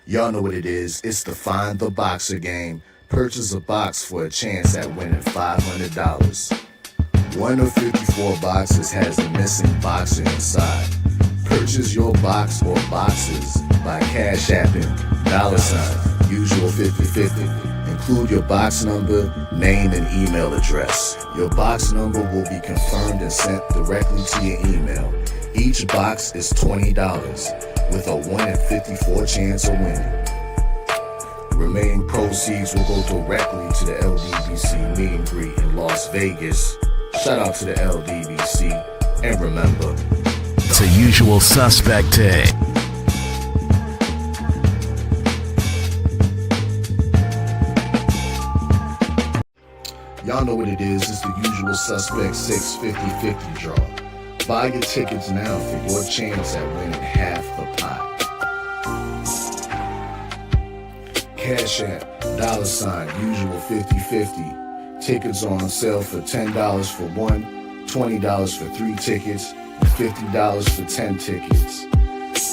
Y'all know what it is. It's the Find the Boxer game. Purchase a box for a chance at winning $500. One of 54 boxes has a missing boxer inside. Purchase your box or boxes by Cash Apping $ usual 50/50. Include your box number, name, and email address. Your box number will be confirmed and sent directly to your email. Each box is $20 with a 1 in 54 chance of winning. Remaining proceeds will go directly to the LDBC meet and greet in Las Vegas. Shout out to the LDBC, and remember, it's a usual suspect day. Y'all know what it is. It's the usual suspect 650-50 draw. Buy your tickets now for your chance at winning half the pot. Cash App, $ usual 50/50. Tickets are on sale for $10 for one, $20 for 3 tickets, and $50 for 10 tickets.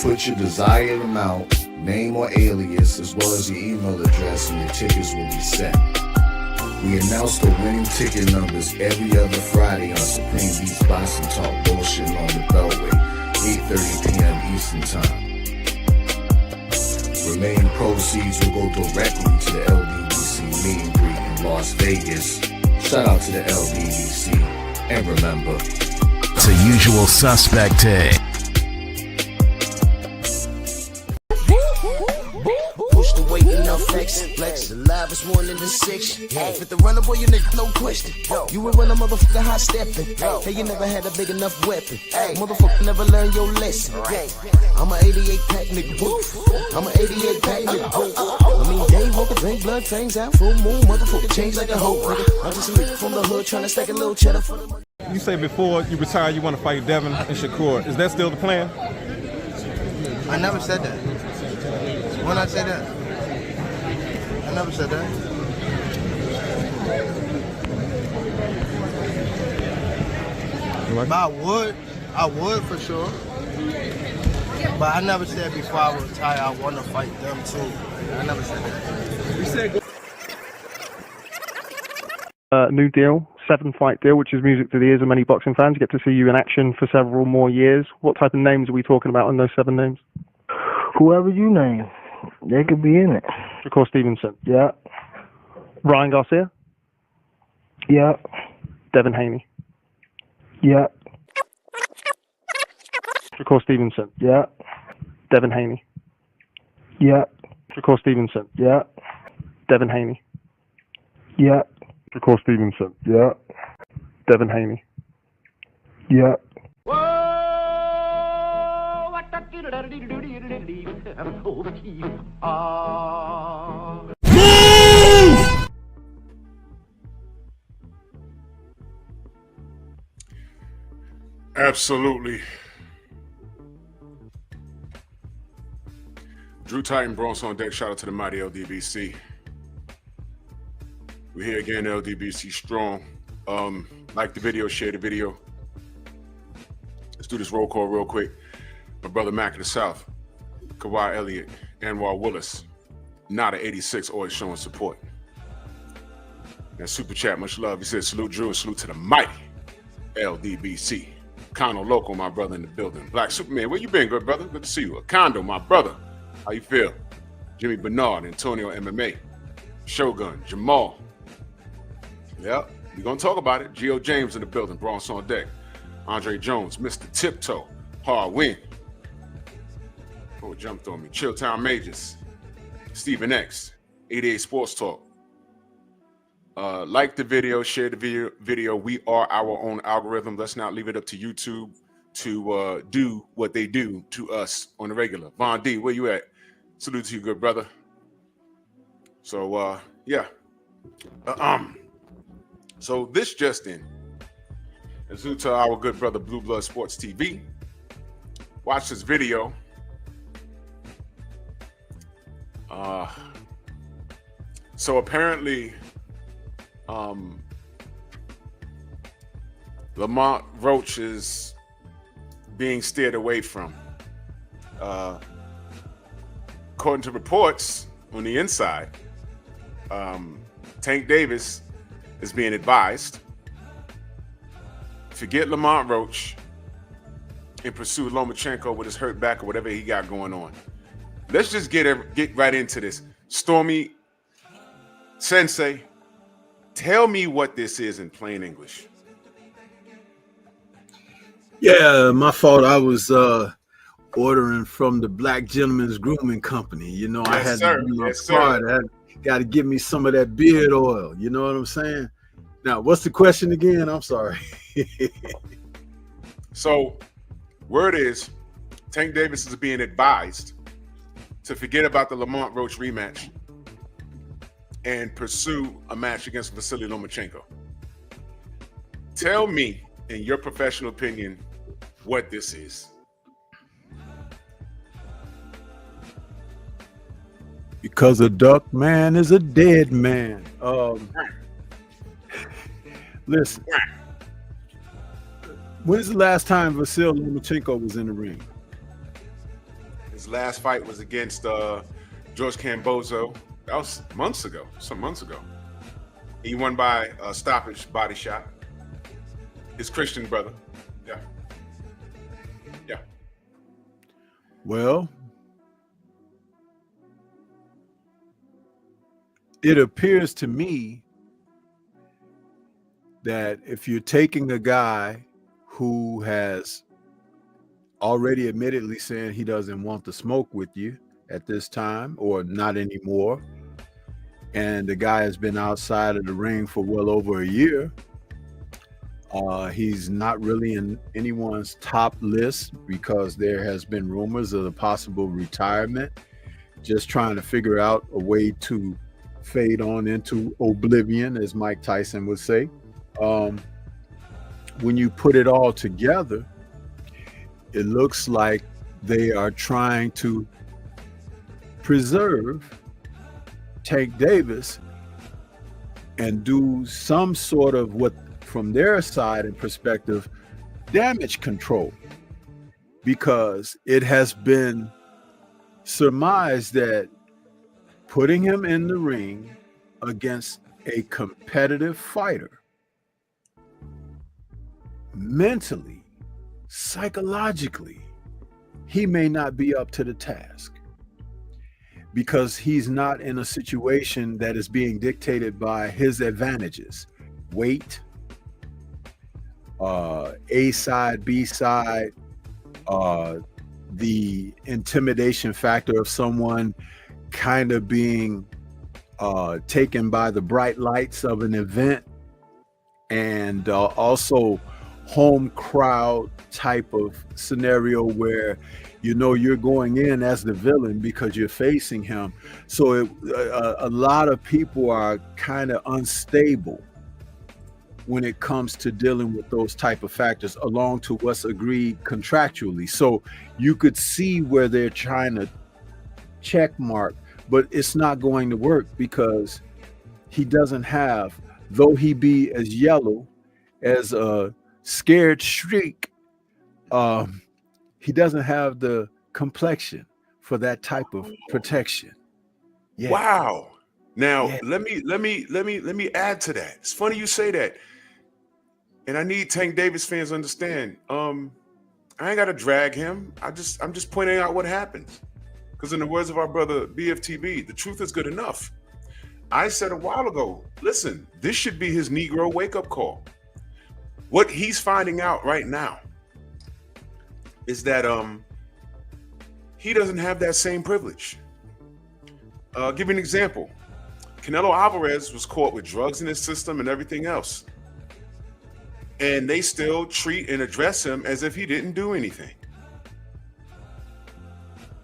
Put your desired amount, name or alias, as well as your email address, and your tickets will be set. We announce the winning ticket numbers every other Friday on Supreme Beats Boxing Talk Bullshit on the Beltway, 8:30 p.m. Eastern Time. Remaining proceeds will go directly to the LDBC meet and greet in Las Vegas. Shout out to the LDBC, and remember, it's a usual suspect day. Flex, the livest one in the section. Fit the runner, boy, you nigga, no question. You would run a motherfucker high stepping. Hey, you never had a big enough weapon. Motherfucker never learned your lesson. I'm an 88 pack nigga, woof. I'm an 88 pack nigga, woof. I mean, day walker, drink blood, fangs out, full moon, motherfucker, change like a hoe, nigga. I'm just a nigga from the hood trying to stack a little cheddar for the money. You say before you retire, you want to fight Devin and Shakur. Is that still the plan? I never said that. When I said that? I never said that. But I would for sure. But I never said before I retire I want to fight them too. I never said that. You said new deal, 7-fight deal, which is music to the ears of many boxing fans. You get to see you in action for several more years. What type of names are we talking about in those 7 names? whoever you name, they could be in it. Shakur Stevenson. Yeah. Ryan Garcia. Yeah. Devin Haney. Yeah. Shakur Stevenson. Yeah. Devin Haney. Yeah. Shakur Stevenson. Yeah. Devin Haney. Yeah. Shakur Stevenson. Yeah. Devin Haney. Yeah. Absolutely. Drew Titan, Bronx on deck. Shout out to the mighty LDBC. We're here again, LDBC Strong. Like the video, share the video. Let's do this roll call real quick. My brother Mac of the South, Kawhi Elliott, Anwar Willis, Nada 86, always showing support. And super chat, much love. He said, salute Drew and salute to the mighty LDBC. Condo Loco, my brother in the building. Black Superman, where you been, good brother? Good to see you. Condo, my brother. How you feel? Jimmy Bernard, Antonio MMA, Shogun, Jamal. Yep, we're going to talk about it. Geo James in the building, Bronx on deck. Andre Jones, Mr. Tiptoe, Hard Win. Oh, jumped on me. Chilltown Majors, Stephen X, 88 Sports Talk. Like the video, share the video. We are our own algorithm. Let's not leave it up to YouTube to do what they do to us on the regular. Von D, where you at? Salute to you, good brother. So, yeah. So this just in. As salute to our good brother, Blue Blood Sports TV. Watch this video. So apparently, Lamont Roach is being steered away from. according to reports on the inside, Tank Davis is being advised forget Lamont Roach and pursue Lomachenko with his hurt back or whatever he got going on. Let's just get right into this. Stormy Sensei, tell me what this is in plain English. Yeah, my fault. I was ordering from the Black Gentleman's Grooming Company. You know, I had to do my part. I got to give me some of that beard oil. You know what I'm saying? Now, what's the question again? I'm sorry. So, word is Tank Davis is being advised to forget about the Lamont Roach rematch and pursue a match against Vasily Lomachenko. Tell me, in your professional opinion, what this is. Because a duck man is a dead man. Listen, when's the last time Vasily Lomachenko was in the ring? His last fight was against George Cambozo. That was some months ago. He won by a stoppage body shot. His Christian brother. Yeah. Well, it appears to me that if you're taking a guy who has already admittedly saying he doesn't want to smoke with you at this time or not anymore, and the guy has been outside of the ring for well over a year, he's not really in anyone's top list because there has been rumors of a possible retirement, just trying to figure out a way to fade on into oblivion, as Mike Tyson would say. When you put it all together, it looks like they are trying to preserve Tank Davis and do some sort of what, from their side and perspective, damage control, because it has been surmised that putting him in the ring against a competitive fighter mentally, psychologically, he may not be up to the task because he's not in a situation that is being dictated by his advantages, weight, A side, B side, the intimidation factor of someone kind of being taken by the bright lights of an event, and also home crowd type of scenario where you know you're going in as the villain because you're facing him. So a lot of people are kind of unstable when it comes to dealing with those type of factors along to what's agreed contractually. So you could see where they're trying to check mark, but it's not going to work because he doesn't have, though he be as yellow as a scared shriek, he doesn't have the complexion for that type of protection. Yeah. Wow. Now let me add to that. It's funny you say that. And I need Tank Davis fans to understand. I ain't gotta drag him. I'm just pointing out what happens. Because in the words of our brother BFTB, the truth is good enough. I said a while ago, listen, this should be his Negro wake-up call. What he's finding out right now is that he doesn't have that same privilege. Give you an example. Canelo Alvarez was caught with drugs in his system and everything else. And they still treat and address him as if he didn't do anything.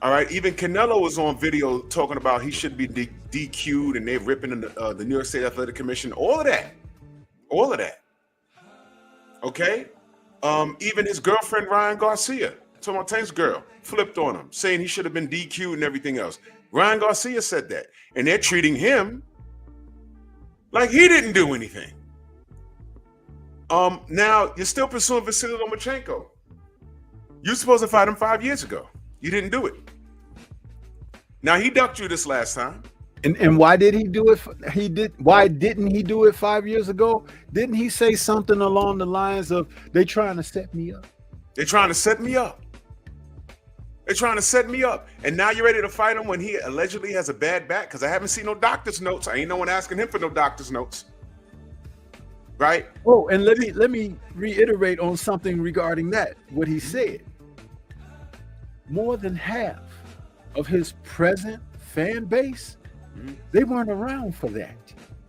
All right, even Canelo was on video talking about he should be DQ'd and they're ripping the New York State Athletic Commission, all of that. Okay? Even his girlfriend, Ryan Garcia, talking about Tank's girl, flipped on him, saying he should have been DQ'd and everything else. Ryan Garcia said that. And they're treating him like he didn't do anything. Now, you're still pursuing Vasily Lomachenko. You're supposed to fight him 5 years ago. You didn't do it. Now he ducked you this last time. And why did he do it? Why didn't he do it 5 years ago? Didn't he say something along the lines of they trying to set me up? They're trying to set me up. They're trying to set me up. And now you're ready to fight him when he allegedly has a bad back? Because I haven't seen no doctor's notes. I ain't no one asking him for no doctor's notes. Right? Oh, and let me reiterate on something regarding that. What he said. More than half of his present fan base, they weren't around for that.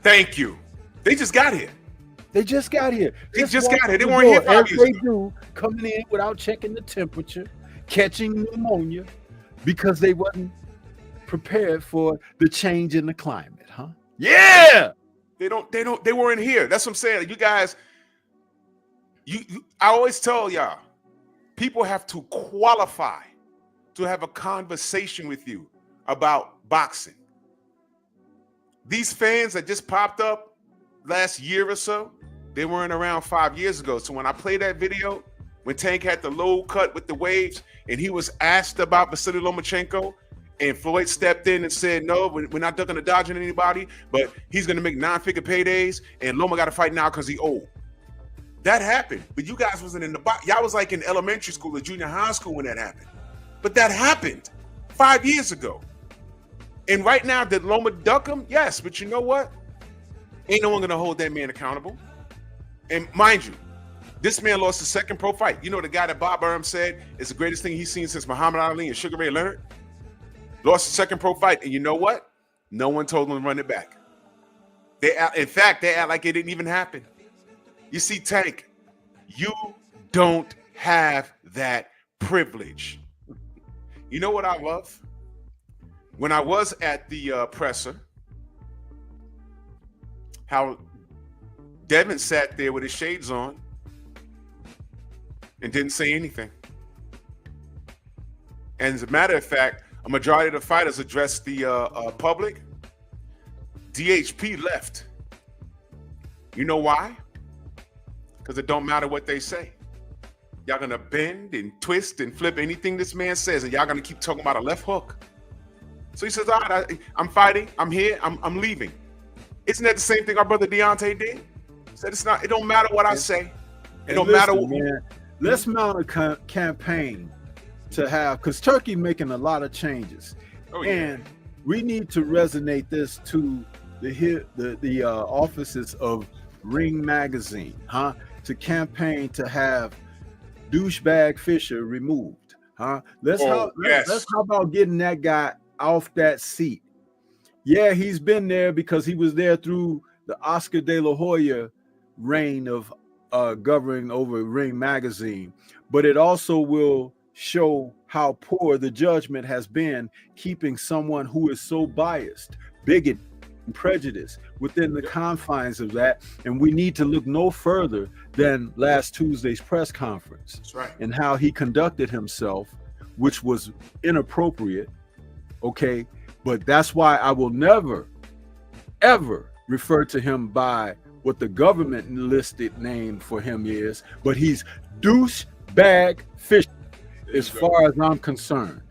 Thank you. They just got here. They just got here. They just got here. They weren't here 5 years ago. They do, coming in without checking the temperature, catching pneumonia, because they wasn't prepared for the change in the climate, huh? Yeah. They weren't here. That's what I'm saying. You guys, I always tell y'all, people have to qualify to have a conversation with you about boxing. These fans that just popped up last year or so, they weren't around 5 years ago. So when I play that video, when Tank had the low cut with the waves, and he was asked about Vasily Lomachenko, and Floyd stepped in and said, no, we're not ducking or dodging anybody, but he's going to make 9-figure paydays, and Loma got to fight now because he's old. That happened, but you guys wasn't in the box. Y'all was like in elementary school or junior high school when that happened. But that happened 5 years ago. And right now, did Loma duck him? Yes, but you know what? Ain't no one going to hold that man accountable. And mind you, this man lost his second pro fight. You know the guy that Bob Arum said is the greatest thing he's seen since Muhammad Ali and Sugar Ray Leonard? Lost his second pro fight. And you know what? No one told him to run it back. In fact, they act like it didn't even happen. You see, Tank, you don't have that privilege. You know what I love? When I was at the presser, how Devin sat there with his shades on and didn't say anything. And as a matter of fact, a majority of the fighters addressed the public. DHP left. You know why? Because it don't matter what they say. Y'all gonna bend and twist and flip anything this man says, and y'all gonna keep talking about a left hook. So he says, all right, I'm fighting, I'm here, I'm leaving. Isn't that the same thing our brother Deontay did? He said it don't matter what I say. It don't matter what man, let's mount a campaign to have, because Turkey making a lot of changes. Oh, yeah. And we need to resonate this to the offices of Ring Magazine, huh? To campaign to have douchebag Fisher removed, huh? Let's how about getting that guy off that seat? Yeah, he's been there because he was there through the Oscar De La Hoya reign of governing over Ring Magazine, but it also will show how poor the judgment has been keeping someone who is so biased, bigoted, and prejudiced within the confines of that. And we need to look no further than last Tuesday's press conference. That's right. And how he conducted himself, which was inappropriate. Okay, but that's why I will never, ever refer to him by what the government listed name for him is, but he's douchebag Fisher as far as I'm concerned,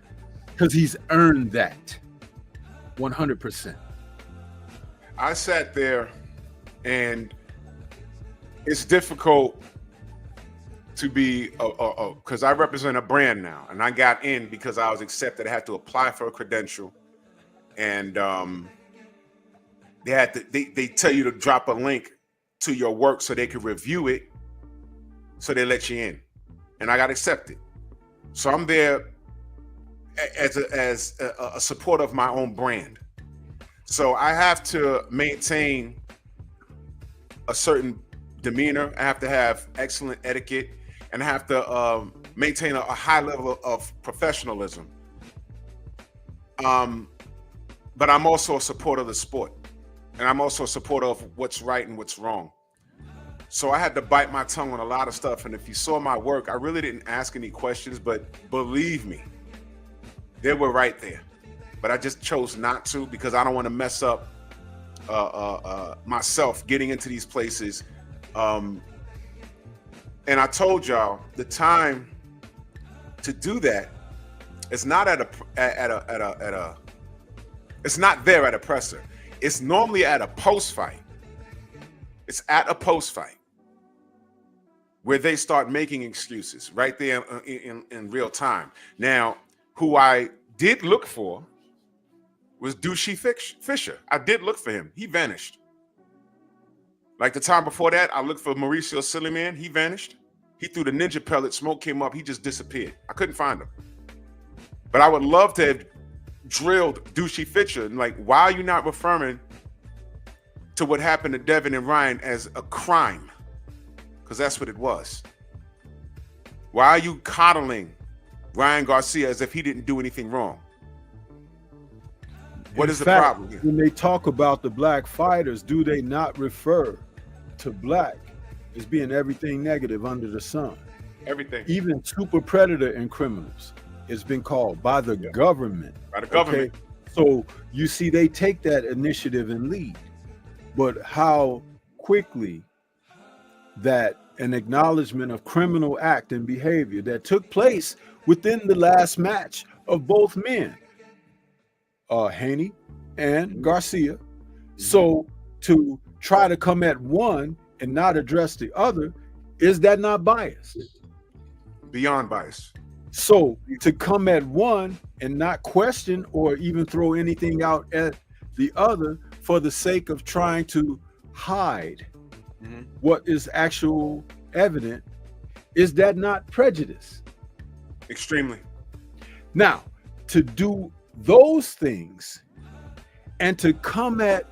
because he's earned that 100%. I sat there, and it's difficult to be because I represent a brand now, and I got in because I was accepted. I had to apply for a credential, and they tell you to drop a link to your work so they can review it, so they let you in, and I got accepted. So I'm there as a supporter of my own brand. So I have to maintain a certain demeanor. I have to have excellent etiquette, and I have to maintain a high level of professionalism. But I'm also a supporter of the sport, and I'm also a supporter of what's right and what's wrong. So I had to bite my tongue on a lot of stuff. And if you saw my work, I really didn't ask any questions, but believe me, they were right there. But I just chose not to because I don't want to mess up myself getting into these places. And I told y'all the time to do that is not at a It's not there at a presser. It's normally at a post fight. It's at a post fight where they start making excuses right there in real time. Now, who I did look for was Douchey Fisher. I did look for him. He vanished. Like the time before that, I looked for Mauricio Suleiman. He vanished. He threw the ninja pellet. Smoke came up. He just disappeared. I couldn't find him. But I would love to have drilled Douchey Fisher. Like, why are you not referring to what happened to Devin and Ryan as a crime? Because that's what it was. Why are you coddling Ryan Garcia as if he didn't do anything wrong? What is the problem here? When they talk about the black fighters, do they not refer to black as being everything negative under the sun? Everything. Even super predator and criminals has been called by the government. By the government. Okay? So you see, they take that initiative and lead. But how quickly that an acknowledgement of criminal act and behavior that took place within the last match of both men, Haney and Garcia. So to try to come at one and not address the other, is that not bias? Beyond bias. So to come at one and not question or even throw anything out at the other for the sake of trying to hide what is actual evident, is that not prejudice? Extremely. Now, to do those things and to come at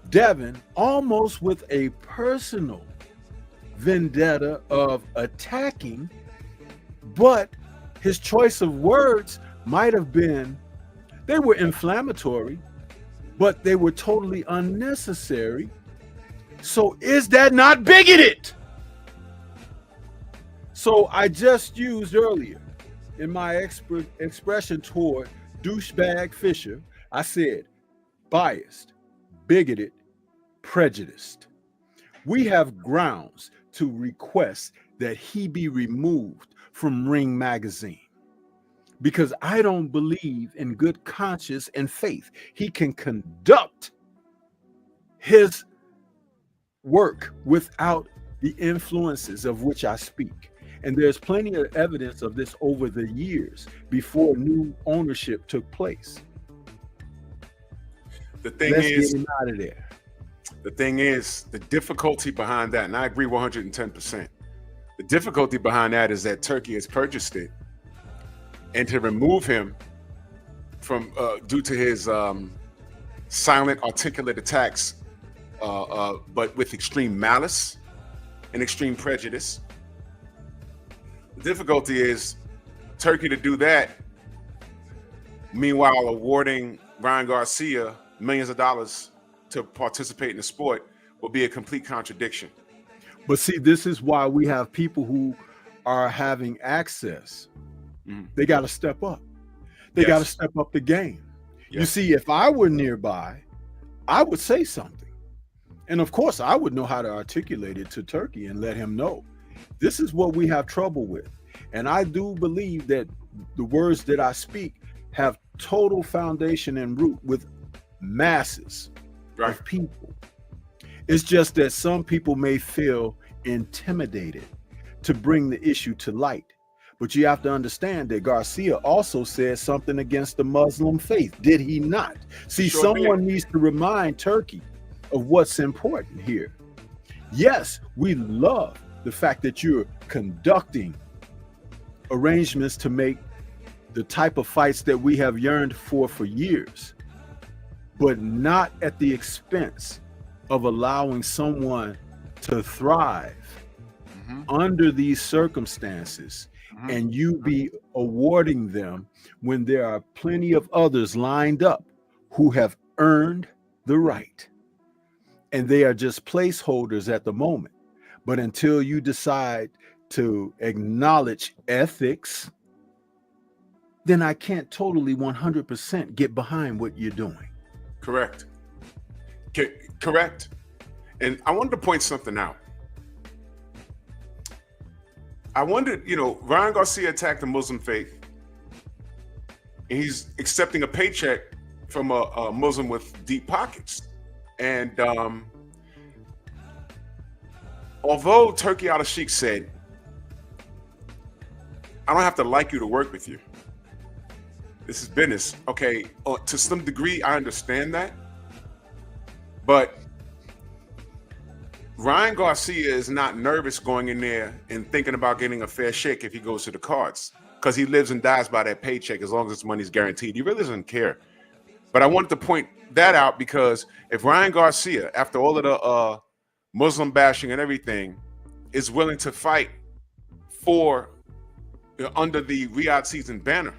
Devin almost with a personal vendetta of attacking, but his choice of words might have been, they were inflammatory, but they were totally unnecessary. So is that not bigoted? So I just used earlier in my expression toward douchebag Fisher, I said biased, bigoted, prejudiced. We have grounds to request that he be removed from Ring Magazine, because I don't believe in good conscience and faith he can conduct his work without the influences of which I speak. And there's plenty of evidence of this over the years before new ownership took place. The thing Let's is, get him out of there. The thing is, the difficulty behind that, and I agree 110%. The difficulty behind that is that Turkey has purchased it, and to remove him from due to his silent, articulate attacks, but with extreme malice and extreme prejudice. The difficulty is Turkey to do that, meanwhile awarding Ryan Garcia millions of dollars to participate in the sport, will be a complete contradiction. But see, this is why we have people who are having access. They got to step up. They got to step up the game. You see, if I were nearby, I would say something. And of course, I would know how to articulate it to Turkey and let him know. This is what we have trouble with. And I do believe that the words that I speak have total foundation and root with masses of people. It's just that some people may feel intimidated to bring the issue to light. But you have to understand that Garcia also said something against the Muslim faith, did he not? See, someone needs to remind Turkey of what's important here. Yes, we love the fact that you're conducting arrangements to make the type of fights that we have yearned for years, but not at the expense of allowing someone to thrive under these circumstances, and you be awarding them when there are plenty of others lined up who have earned the right. And they are just placeholders at the moment. But until you decide to acknowledge ethics, then I can't totally 100% get behind what you're doing. Correct. Correct. And I wanted to point something out. I wondered, Ryan Garcia attacked the Muslim faith, and he's accepting a paycheck from a Muslim with deep pockets. And although Turkey al-Sheikh said, I don't have to like you to work with you. This is business. Okay, to some degree, I understand that. But Ryan Garcia is not nervous going in there and thinking about getting a fair shake if he goes to the cards, because he lives and dies by that paycheck as long as his money's guaranteed. He really doesn't care. But I wanted to point that out because if Ryan Garcia, after all of the Muslim bashing and everything, is willing to fight for under the Riyadh season banner,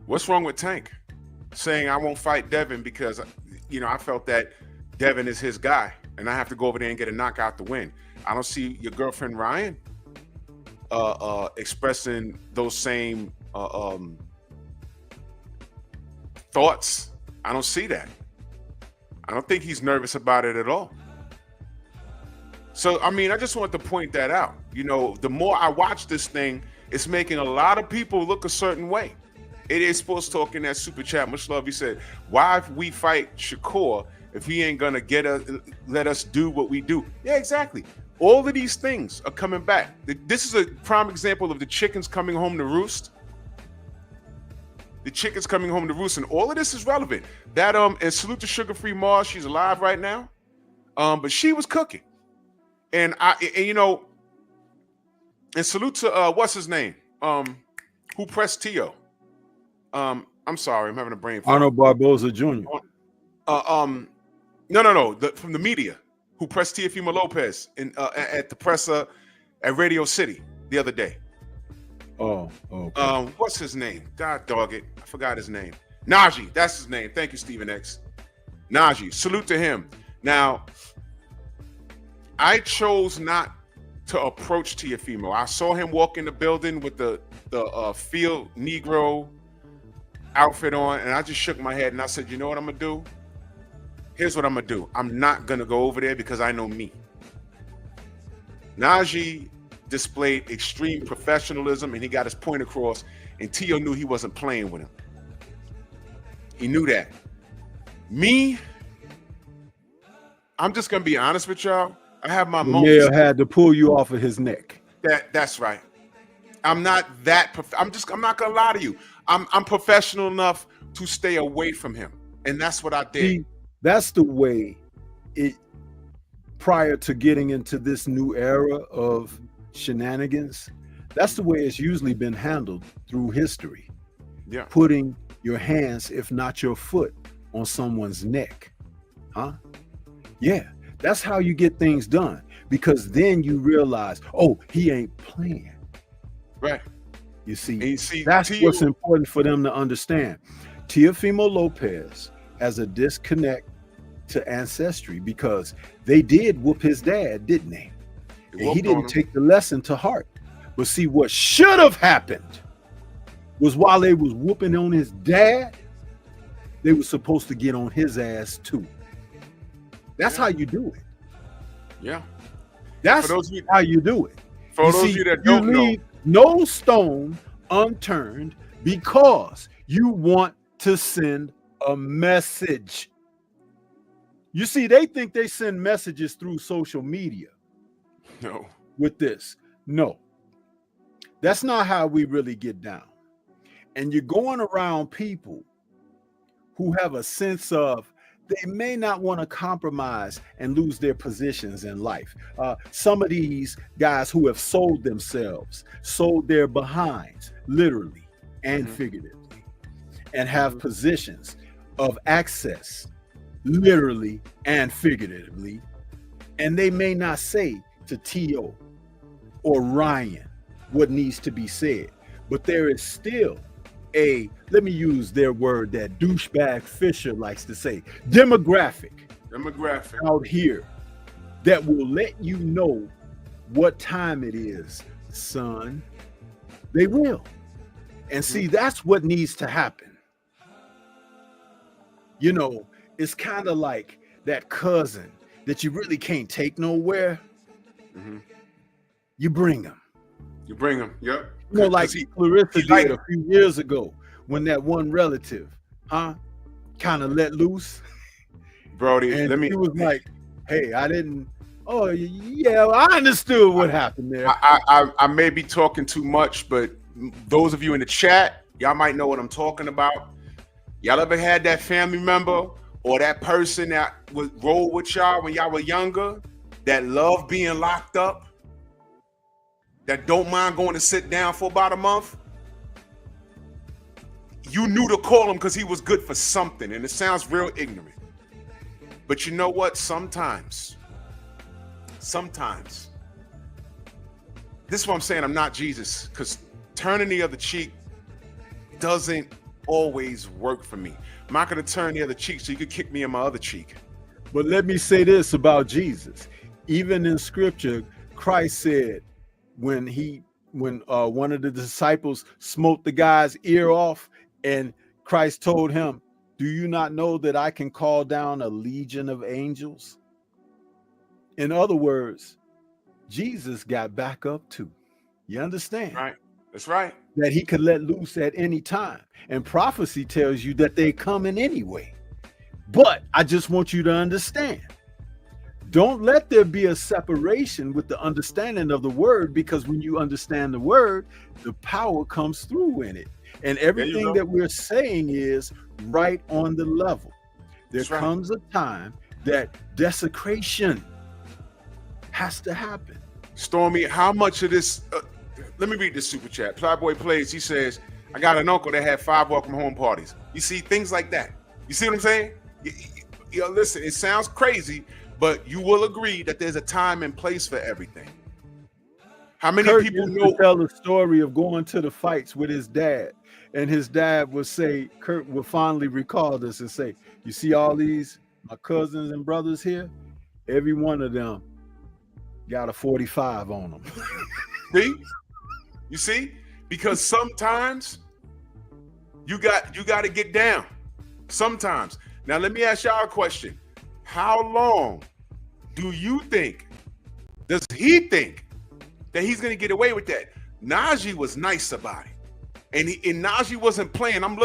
what's wrong with Tank saying I won't fight Devin because I felt that Devin is his guy and I have to go over there and get a knockout to win? I don't see your girlfriend Ryan expressing those same thoughts. I don't see that. I don't think he's nervous about it at all. So, I mean, I just want to point that out. The more I watch this thing, it's making a lot of people look a certain way. It is Sports Talk in that super chat. Much love. He said, why we fight Shakur if he ain't going to let us do what we do? Yeah, exactly. All of these things are coming back. This is a prime example of the chickens coming home to roost. The chickens coming home to roost, and all of this is relevant. That and salute to Sugar Free Mars. She's alive right now. But she was cooking. And and salute to what's his name? Who pressed Tio? I'm sorry, I'm having a brain fart. Arnold Barboza Jr. No. From the media, who pressed Teofimo Lopez at the presser at Radio City the other day. Oh, okay. What's his name? God dog it, I forgot his name. Najee, that's his name. Thank you, Stephen X. Najee, salute to him. Now, I chose not to approach Teofimo. I saw him walk in the building with the field Negro outfit on, and I just shook my head and I said, you know what I'm gonna do? Here's what I'm gonna do. I'm not gonna go over there because I know me. Najee displayed extreme professionalism and he got his point across, and Tio knew he wasn't playing with him. He knew that. Me, I'm just gonna be honest with y'all. I have my moments. Mayor had to pull you off of his neck. That's right. I'm not that. I'm not gonna lie to you. I'm professional enough to stay away from him, and that's what I did. See, that's the way it. Prior to getting into this new era of shenanigans, that's the way it's usually been handled through history. Yeah. Putting your hands, if not your foot, on someone's neck. Huh? Yeah. That's how you get things done, because then you realize, oh, he ain't playing. Right. You see, that's what's important for them to understand. Teofimo Lopez has a disconnect to ancestry because they did whoop his dad, didn't they? And he didn't take the lesson to heart. But see, what should have happened was while they was whooping on his dad, they were supposed to get on his ass too. That's how you do it. Yeah. That's how you do it. For those of you that don't know, no stone unturned because you want to send a message. You see, they think they send messages through social media. No. With this. No. That's not how we really get down. And you're going around people who have a sense of they may not want to compromise and lose their positions in life. Some of these guys who have sold themselves, sold their behinds, literally and figuratively, and have positions of access, literally and figuratively, and they may not say to T.O. or Ryan what needs to be said, but there is still let me use their word that douchebag Fisher likes to say, demographic out here that will let you know what time it is, son. They will. And see, that's what needs to happen. You know, it's kind of like that cousin that you really can't take nowhere. You bring him. You bring him. Yep. You know, like Clarissa did a few years ago when that one relative kind of let loose. Brody, And let me. he was like, hey, I didn't. Oh, yeah, I understood what happened there. I may be talking too much, but those of you in the chat, y'all might know what I'm talking about. Y'all ever had that family member or that person that would roll with y'all when y'all were younger, that loved being locked up, that don't mind going to sit down for about a month? You knew to call him because he was good for something, and it sounds real ignorant. But you know what? Sometimes, this is what I'm saying. I'm not Jesus, because turning the other cheek doesn't always work for me. I'm not going to turn the other cheek so you could kick me in my other cheek. But let me say this about Jesus. Even in scripture, Christ said when one of the disciples smote the guy's ear off, and Christ told him, do you not know that I can call down a legion of angels? In other words, Jesus got back up too. You understand? Right. That's right. That he could let loose at any time. And prophecy tells you that they're coming anyway. But I just want you to understand, don't let there be a separation with the understanding of the word, because when you understand the word, the power comes through in it. And everything that we're saying is right on the level. There comes a time that desecration has to happen. Stormy, how much of this? Let me read this super chat. Plyboy Plays. He says, I got an uncle that had 5 welcome home parties. You see, things like that. You see what I'm saying? You know, listen, it sounds crazy, but you will agree that there's a time and place for everything. How many Kurt people used know? to tell the story of going to the fights with his dad, and his dad would say, Kurt would fondly recall this and say, you see all these, my cousins and brothers here, every one of them got a 45 on them. See? You see? Because sometimes you got to get down. Sometimes. Now let me ask y'all a question. How long do you think, does he think that he's gonna get away with that? Najee was nice about it. And Najee wasn't playing. I'm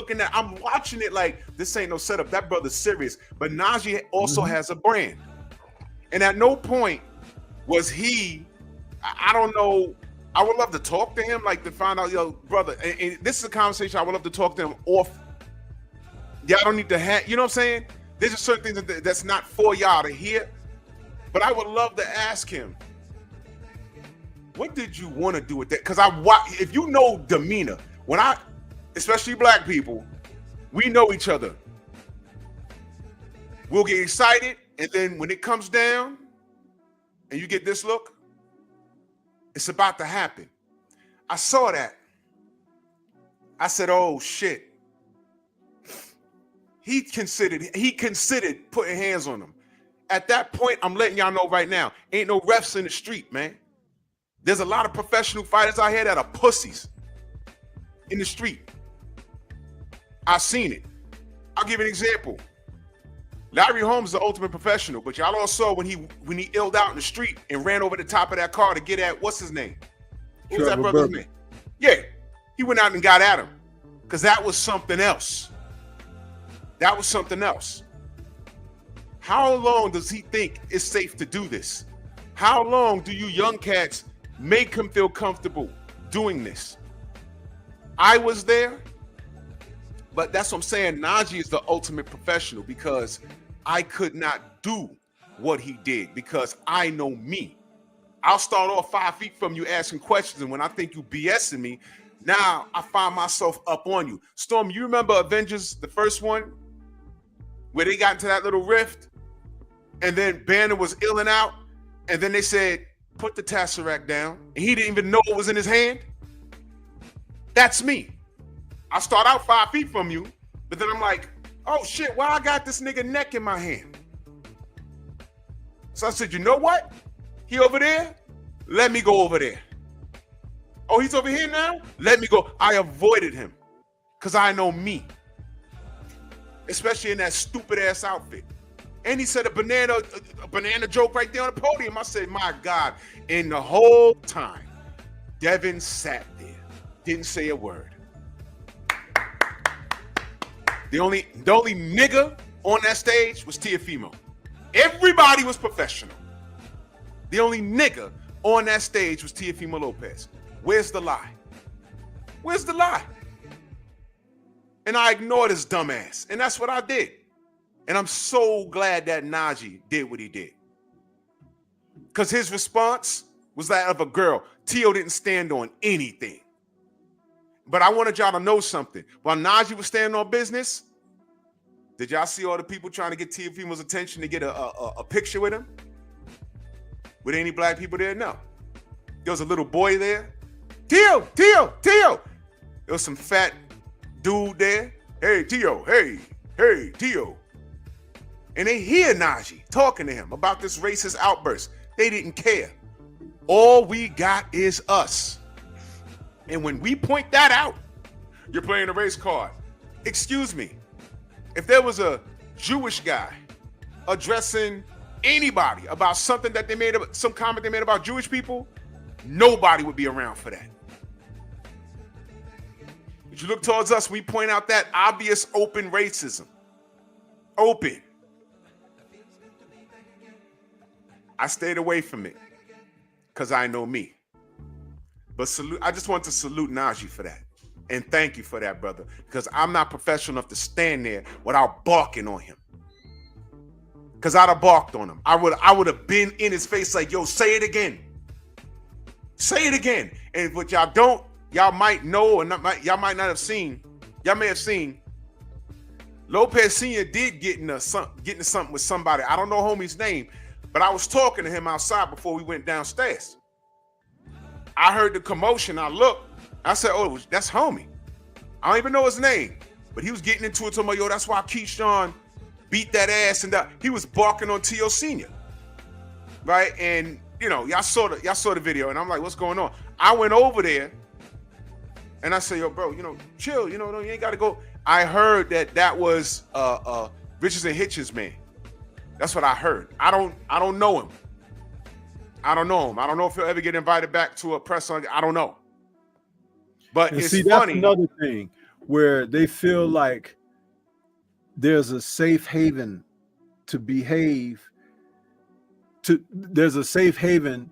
watching it like this ain't no setup. That brother's serious. But Najee also has a brand. And at no point was he, I don't know, I would love to talk to him, like to find out, yo, brother, and this is a conversation I would love to talk to him off. Y'all don't need to have, you know what I'm saying? There's just certain things that's not for y'all to hear. But I would love to ask him, what did you want to do with that? Because if you know demeanor, especially black people, we know each other. We'll get excited, and then when it comes down, and you get this look, it's about to happen. I saw that. I said, oh shit. He considered putting hands on him. At that point, I'm letting y'all know right now, ain't no refs in the street, man. There's a lot of professional fighters out here that are pussies in the street. I've seen it. I'll give you an example. Larry Holmes is the ultimate professional, but y'all all saw when he illed out in the street and ran over the top of that car to get at, what's his name? What was that brother's name? Yeah, he went out and got at him because that was something else. That was something else. How long does he think it's safe to do this? How long do you young cats make him feel comfortable doing this? I was there, but that's what I'm saying. Najee is the ultimate professional because I could not do what he did because I know me. I'll start off 5 feet from you asking questions, and when I think you BSing me, now I find myself up on you. Storm, you remember Avengers, the first one, where they got into that little rift, and then Banner was illing out, and then they said, put the Tesseract down, and he didn't even know it was in his hand? That's me. I start out 5 feet from you, but then I'm like, oh shit, why I got this nigga neck in my hand? So I said, you know what? He over there? Let me go over there. Oh, he's over here now? Let me go. I avoided him because I know me, especially in that stupid ass outfit. And he said a banana joke right there on the podium. I said, my God. And the whole time, Devin sat there, didn't say a word. The only nigga on that stage was Tiafimo. Everybody was professional. The only nigga on that stage was Tiafimo Lopez. Where's the lie? Where's the lie? And I ignored his dumb ass. And that's what I did. And I'm so glad that Najee did what he did. Because his response was that of a girl. Tio didn't stand on anything. But I wanted y'all to know something. While Najee was standing on business, did y'all see all the people trying to get Tiafimo's attention to get a picture with him? Were there any black people there? No. There was a little boy there. Tio. There was some fat dude there. Hey, Tio. Hey, Tio. And they hear Najee talking to him about this racist outburst. They didn't care. All we got is us. And when we point that out, you're playing a race card. Excuse me. If there was a Jewish guy addressing anybody about something that they made, some comment they made about Jewish people, nobody would be around for that. But you look towards us, we point out that obvious open racism. Open. I stayed away from it because I know me. But I just want to salute Najee for that. And thank you for that, brother. Because I'm not professional enough to stand there without barking on him. Because I'd have barked on him. I would have been in his face like, yo, say it again. Say it again. And what y'all don't, y'all might know, or y'all might not have seen. Y'all may have seen. Lopez Sr. did get into something with somebody. I don't know homie's name. But I was talking to him outside before we went downstairs. I heard the commotion. I looked. I said, oh, that's homie. I don't even know his name. But he was getting into it. Talking about, yo, that's why Keyshawn beat that ass. And he was barking on T.O. Sr. Right? And, you know, y'all saw the video. And I'm like, what's going on? I went over there. And I said, yo, bro, you know, chill. You know, you ain't got to go. I heard that was Richards and Hitchens' man. That's what I heard. I don't know him. I don't know him. I don't know if he'll ever get invited back to a press on. I don't know. But and it's see, funny. That's another thing where they feel like there's a safe haven to behave. There's a safe haven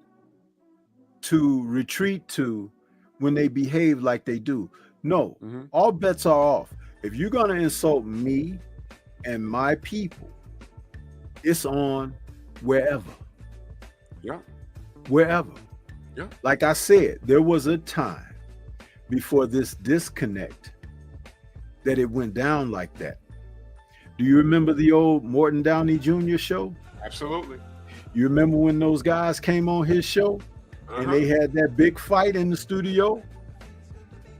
to retreat to when they behave like they do. No, all bets are off. If you're going to insult me and my people, it's on wherever. Yeah. Wherever. Yeah. Like I said, there was a time before this disconnect that it went down like that. Do you remember the old Morton Downey Jr. show? Absolutely. You remember when those guys came on his show and they had that big fight in the studio?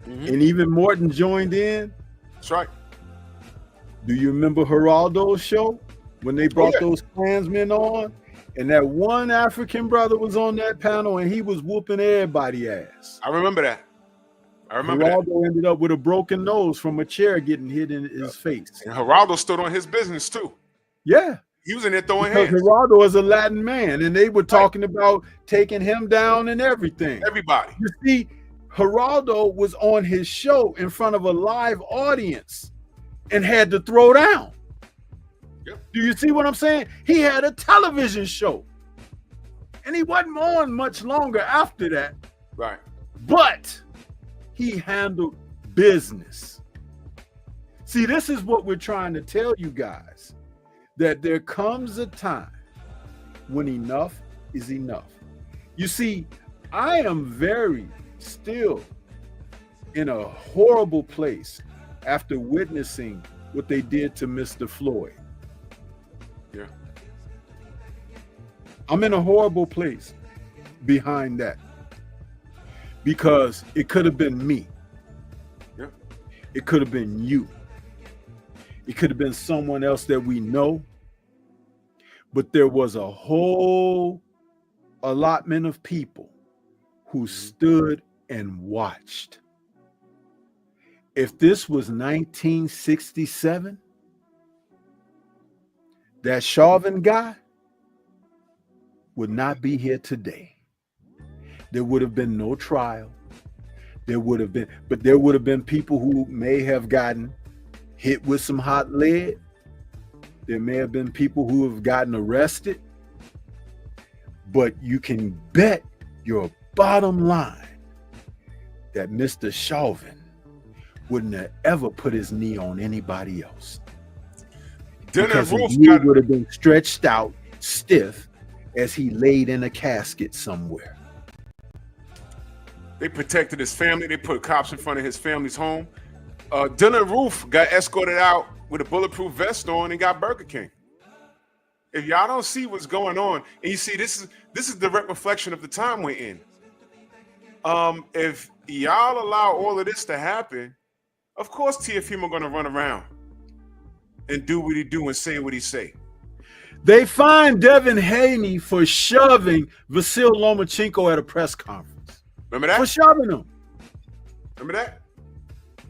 And even Morton joined in? That's right. Do you remember Geraldo's show when they brought those Klansmen on? And that one African brother was on that panel and he was whooping everybody's ass. I remember that. Geraldo ended up with a broken nose from a chair getting hit in his face. And Geraldo stood on his business too. Yeah. He was in there throwing because hands. Geraldo is a Latin man and they were talking about taking him down and everything. Everybody. You see, Geraldo was on his show in front of a live audience and had to throw down. Yep. Do you see what I'm saying? He had a television show and he wasn't on much longer after that. Right. But he handled business. See, this is what we're trying to tell you guys, that there comes a time when enough is enough. You see, I am very still in a horrible place after witnessing what they did to Mr. Floyd. Yeah. I'm in a horrible place behind that because it could have been me. Yeah. It could have been you. It could have been someone else that we know. But there was a whole allotment of people who stood and watched. If this was 1967, that Chauvin guy would not be here today. There would have been no trial. There would have been people who may have gotten hit with some hot lead. There may have been people who have gotten arrested. But you can bet your bottom line that Mr. Chauvin wouldn't have ever put his knee on anybody else. Because his knee would have been stretched out stiff as he laid in a casket somewhere. They protected his family. They put cops in front of his family's home. Dylan Roof got escorted out with a bulletproof vest on and got Burger King. If y'all don't see what's going on, and you see this is direct reflection of the time we're in. If y'all allow all of this to happen, of course Teofimo gonna run around and do what he do and say what he say. They fined Devin Haney for shoving Vasil Lomachenko at a press conference. Remember that? For shoving him. Remember that?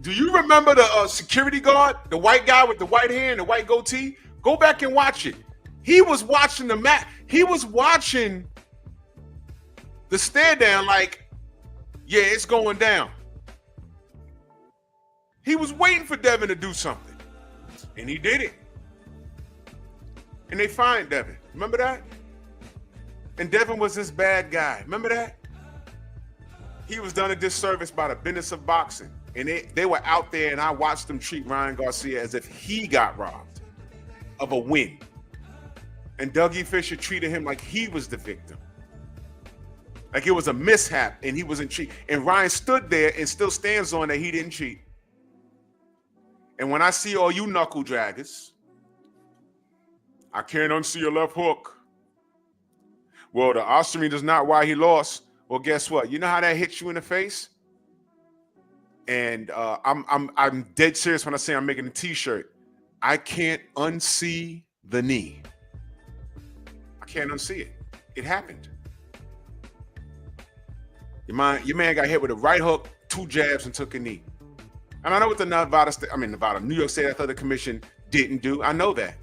Do you remember the security guard, the white guy with the white hair and the white goatee? Go back and watch it. He was watching the match. He was watching the stare down like, yeah, it's going down. He was waiting for Devin to do something. And he did it. And they fined Devin. Remember that? And Devin was this bad guy. Remember that? He was done a disservice by the business of boxing. And they were out there, and I watched them treat Ryan Garcia as if he got robbed of a win. And Dougie Fisher treated him like he was the victim. Like it was a mishap and he wasn't cheat. And Ryan stood there and still stands on that he didn't cheat. And when I see all you knuckle draggers, I can't unsee your left hook. Well, the ostomy is not why he lost. Well, guess what? You know how that hits you in the face? And I'm dead serious when I say I'm making a t-shirt. I can't unsee the knee. I can't unsee it. It happened. Your man got hit with a right hook, 2 jabs, and took a knee. And I know what the New York State Athletic Commission didn't do. I know that.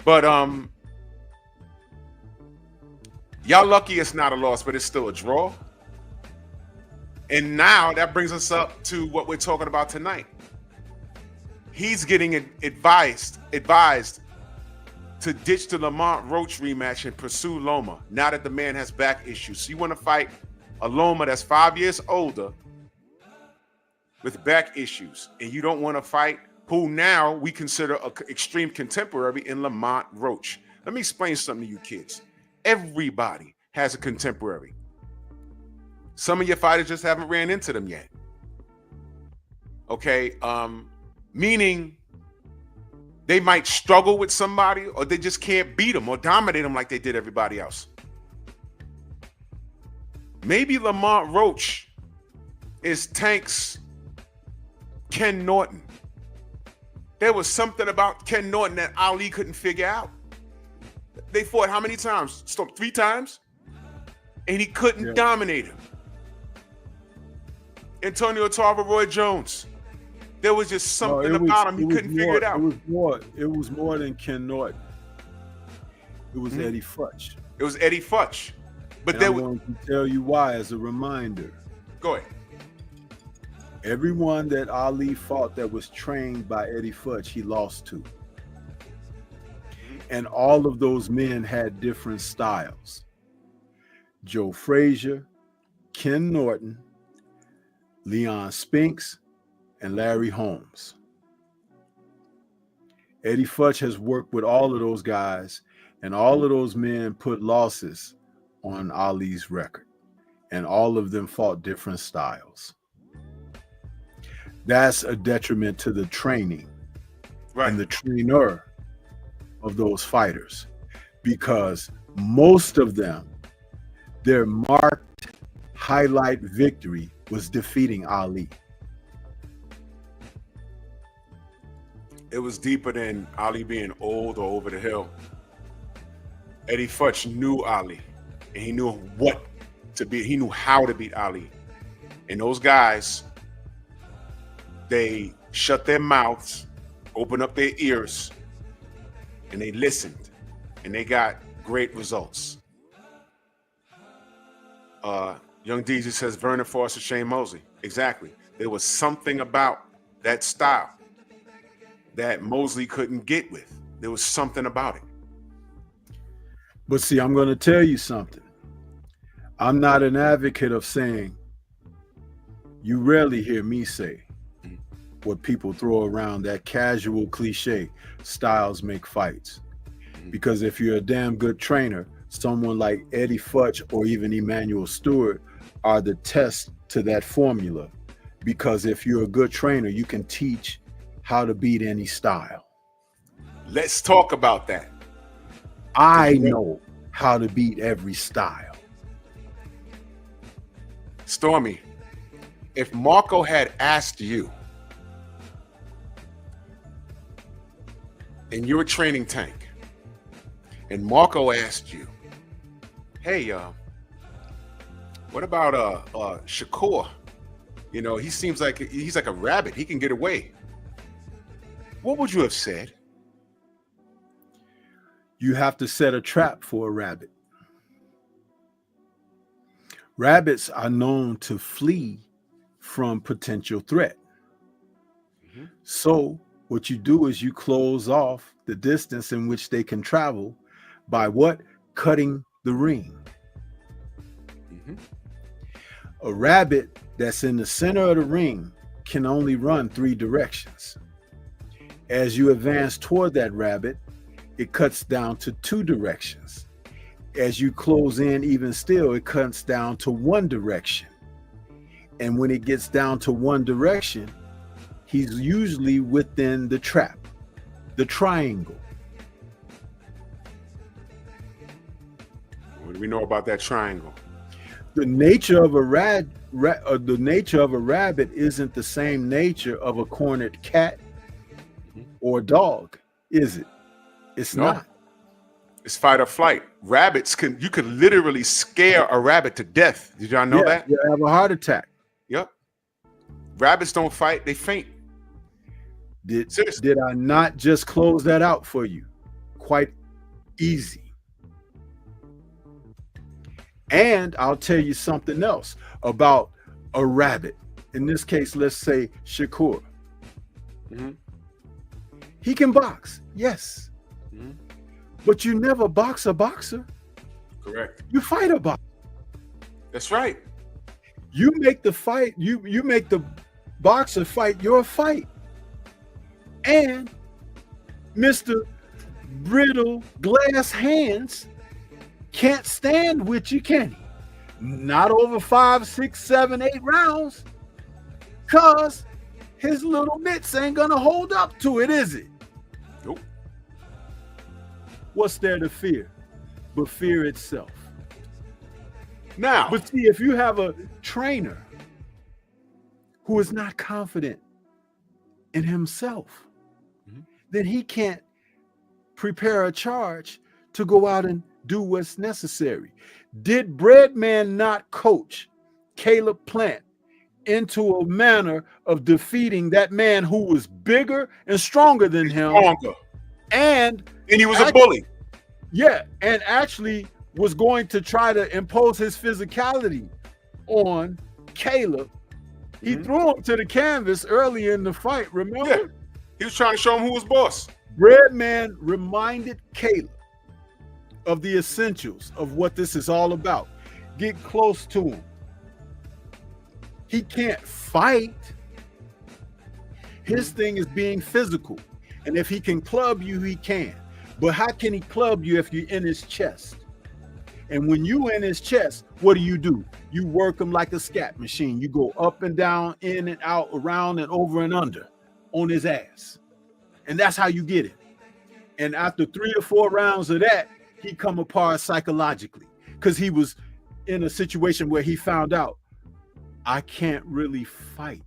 But y'all lucky it's not a loss, but it's still a draw. And now that brings us up to what we're talking about tonight. He's getting advised to ditch the Lamont Roach rematch and pursue Loma now that the man has back issues. So you want to fight a Loma that's 5 years older with back issues, and you don't want to fight who now we consider an extreme contemporary in Lamont Roach. Let me explain something to you kids. Everybody has a contemporary. Some of your fighters just haven't ran into them yet. Okay, meaning they might struggle with somebody, or they just can't beat them or dominate them like they did everybody else. Maybe Lamont Roach is Tank's Ken Norton. There was something about Ken Norton that Ali couldn't figure out. They fought how many times? 3 times? And he couldn't dominate him. Antonio Tarver, Roy Jones. There was just something about him. He couldn't figure it out. It was more than Ken Norton. It was Eddie Futch. It was Eddie Futch. But I'm going to tell you why as a reminder. Go ahead. Everyone that Ali fought that was trained by Eddie Futch, he lost to. And all of those men had different styles. Joe Frazier, Ken Norton, Leon Spinks, and Larry Holmes. Eddie Futch has worked with all of those guys, and all of those men put losses on Ali's record, and all of them fought different styles. That's a detriment to the training and the trainer of those fighters, because most of them, their marked highlight victory was defeating Ali. It was deeper than Ali being old or over the hill. Eddie Futch knew Ali, and he knew what to beat. He knew how to beat Ali. And those guys, they shut their mouths, opened up their ears, and they listened, and they got great results. Young DJ says Vernon Forrest and Shane Mosley. Exactly. There was something about that style that Mosley couldn't get with. There was something about it. But see, I'm going to tell you something. I'm not an advocate of saying, you rarely hear me say what people throw around, that casual cliche, styles make fights. Because if you're a damn good trainer, someone like Eddie Futch or even Emmanuel Stewart are the test to that formula. Because if you're a good trainer, you can teach how to beat any style. Let's talk about that. I know how to beat every style. Stormy, if Marco had asked you in your training tank, and Marco asked you, hey, what about Shakur? You know, he seems like he's like a rabbit. He can get away. What would you have said? You have to set a trap for a rabbit. Rabbits are known to flee from potential threat. So what you do is you close off the distance in which they can travel by what? Cutting the ring. A rabbit that's in the center of the ring can only run 3 directions. As you advance toward that rabbit, it cuts down to 2 directions. As you close in even still, it cuts down to 1 direction. And when it gets down to 1 direction, he's usually within the trap, the triangle. What do we know about that triangle? The nature of a rabbit isn't the same nature of a cornered cat or dog, is it? It's not. It's fight or flight. Rabbits you could literally scare a rabbit to death. Did y'all know that? You have a heart attack. Yep. Rabbits don't fight, they faint. Did I not just close that out for you? Quite easy. And I'll tell you something else about a rabbit. In this case, let's say Shakur. He can box, yes. But you never box a boxer. Correct. You fight a boxer. That's right. You make the fight, you make the boxer fight your fight. And Mr. Brittle Glass Hands can't stand with you, can he? Not over 5, 6, 7, 8 rounds, because his little mitts ain't gonna hold up to it, is it? Nope. What's there to fear but fear itself? Now, but see, if you have a trainer who is not confident in himself, then he can't prepare a charge to go out and do what's necessary. Did Breadman not coach Caleb Plant into a manner of defeating that man who was bigger and stronger than him? And he was a bully. Yeah, and actually was going to try to impose his physicality on Caleb. He threw him to the canvas early in the fight, remember? Yeah. He was trying to show him who was boss. Breadman reminded Caleb of the essentials of what this is all about. Get close to him. He can't fight. His thing is being physical. And if he can club you, he can. But how can he club you if you're in his chest? And when you in his chest, what do? You work him like a scat machine. You go up and down, in and out, around and over and under on his ass. And that's how you get it. And after 3 or 4 rounds of that, he come apart psychologically because he was in a situation where he found out, I can't really fight.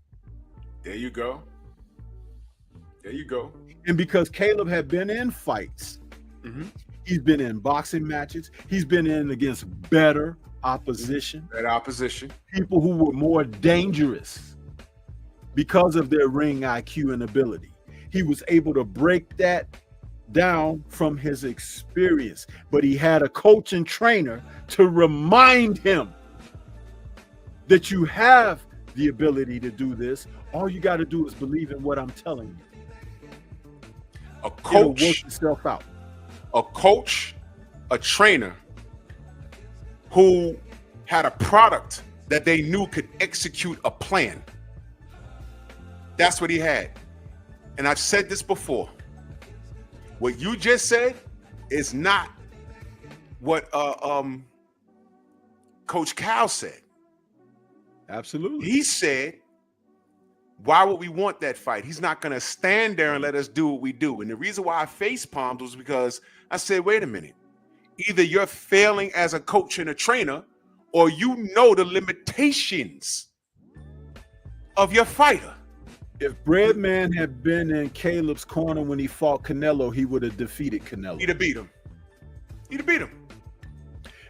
There you go. There you go. And because Caleb had been in fights, he's been in boxing matches, he's been in against better opposition. Better opposition. People who were more dangerous because of their ring IQ and ability. He was able to break that down from his experience, but he had a coach and trainer to remind him that you have the ability to do this. All you got to do is believe in what I'm telling you. A It'll work coach, itself out. a trainer who had a product that they knew could execute a plan. That's what he had. And I've said this before. What you just said is not what Coach Cal said. Absolutely. He said, why would we want that fight? He's not going to stand there and let us do what we do. And the reason why I face palmed was because I said, wait a minute. Either you're failing as a coach and a trainer, or you know the limitations of your fighter. If Breadman had been in Caleb's corner when he fought Canelo, he would have defeated Canelo. He'd have beat him. He'd have beat him.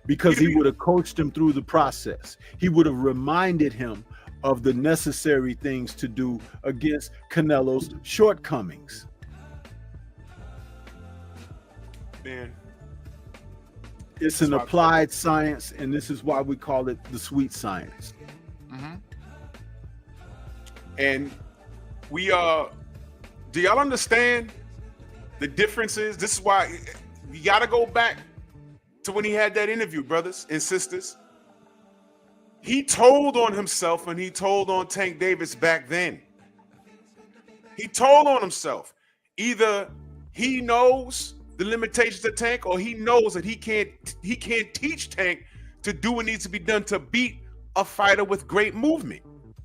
Because he would have coached him through the process. He would have reminded him of the necessary things to do against Canelo's shortcomings. Man. It's an applied science, and this is why we call it the sweet science. Mm-hmm. And we do y'all understand the differences? This is why you got to go back to when he had that interview, brothers and sisters. He told on himself and he told on Tank Davis back then. He told on himself. Either he knows the limitations of Tank, or he knows that he can't teach Tank to do what needs to be done to beat a fighter with great movement.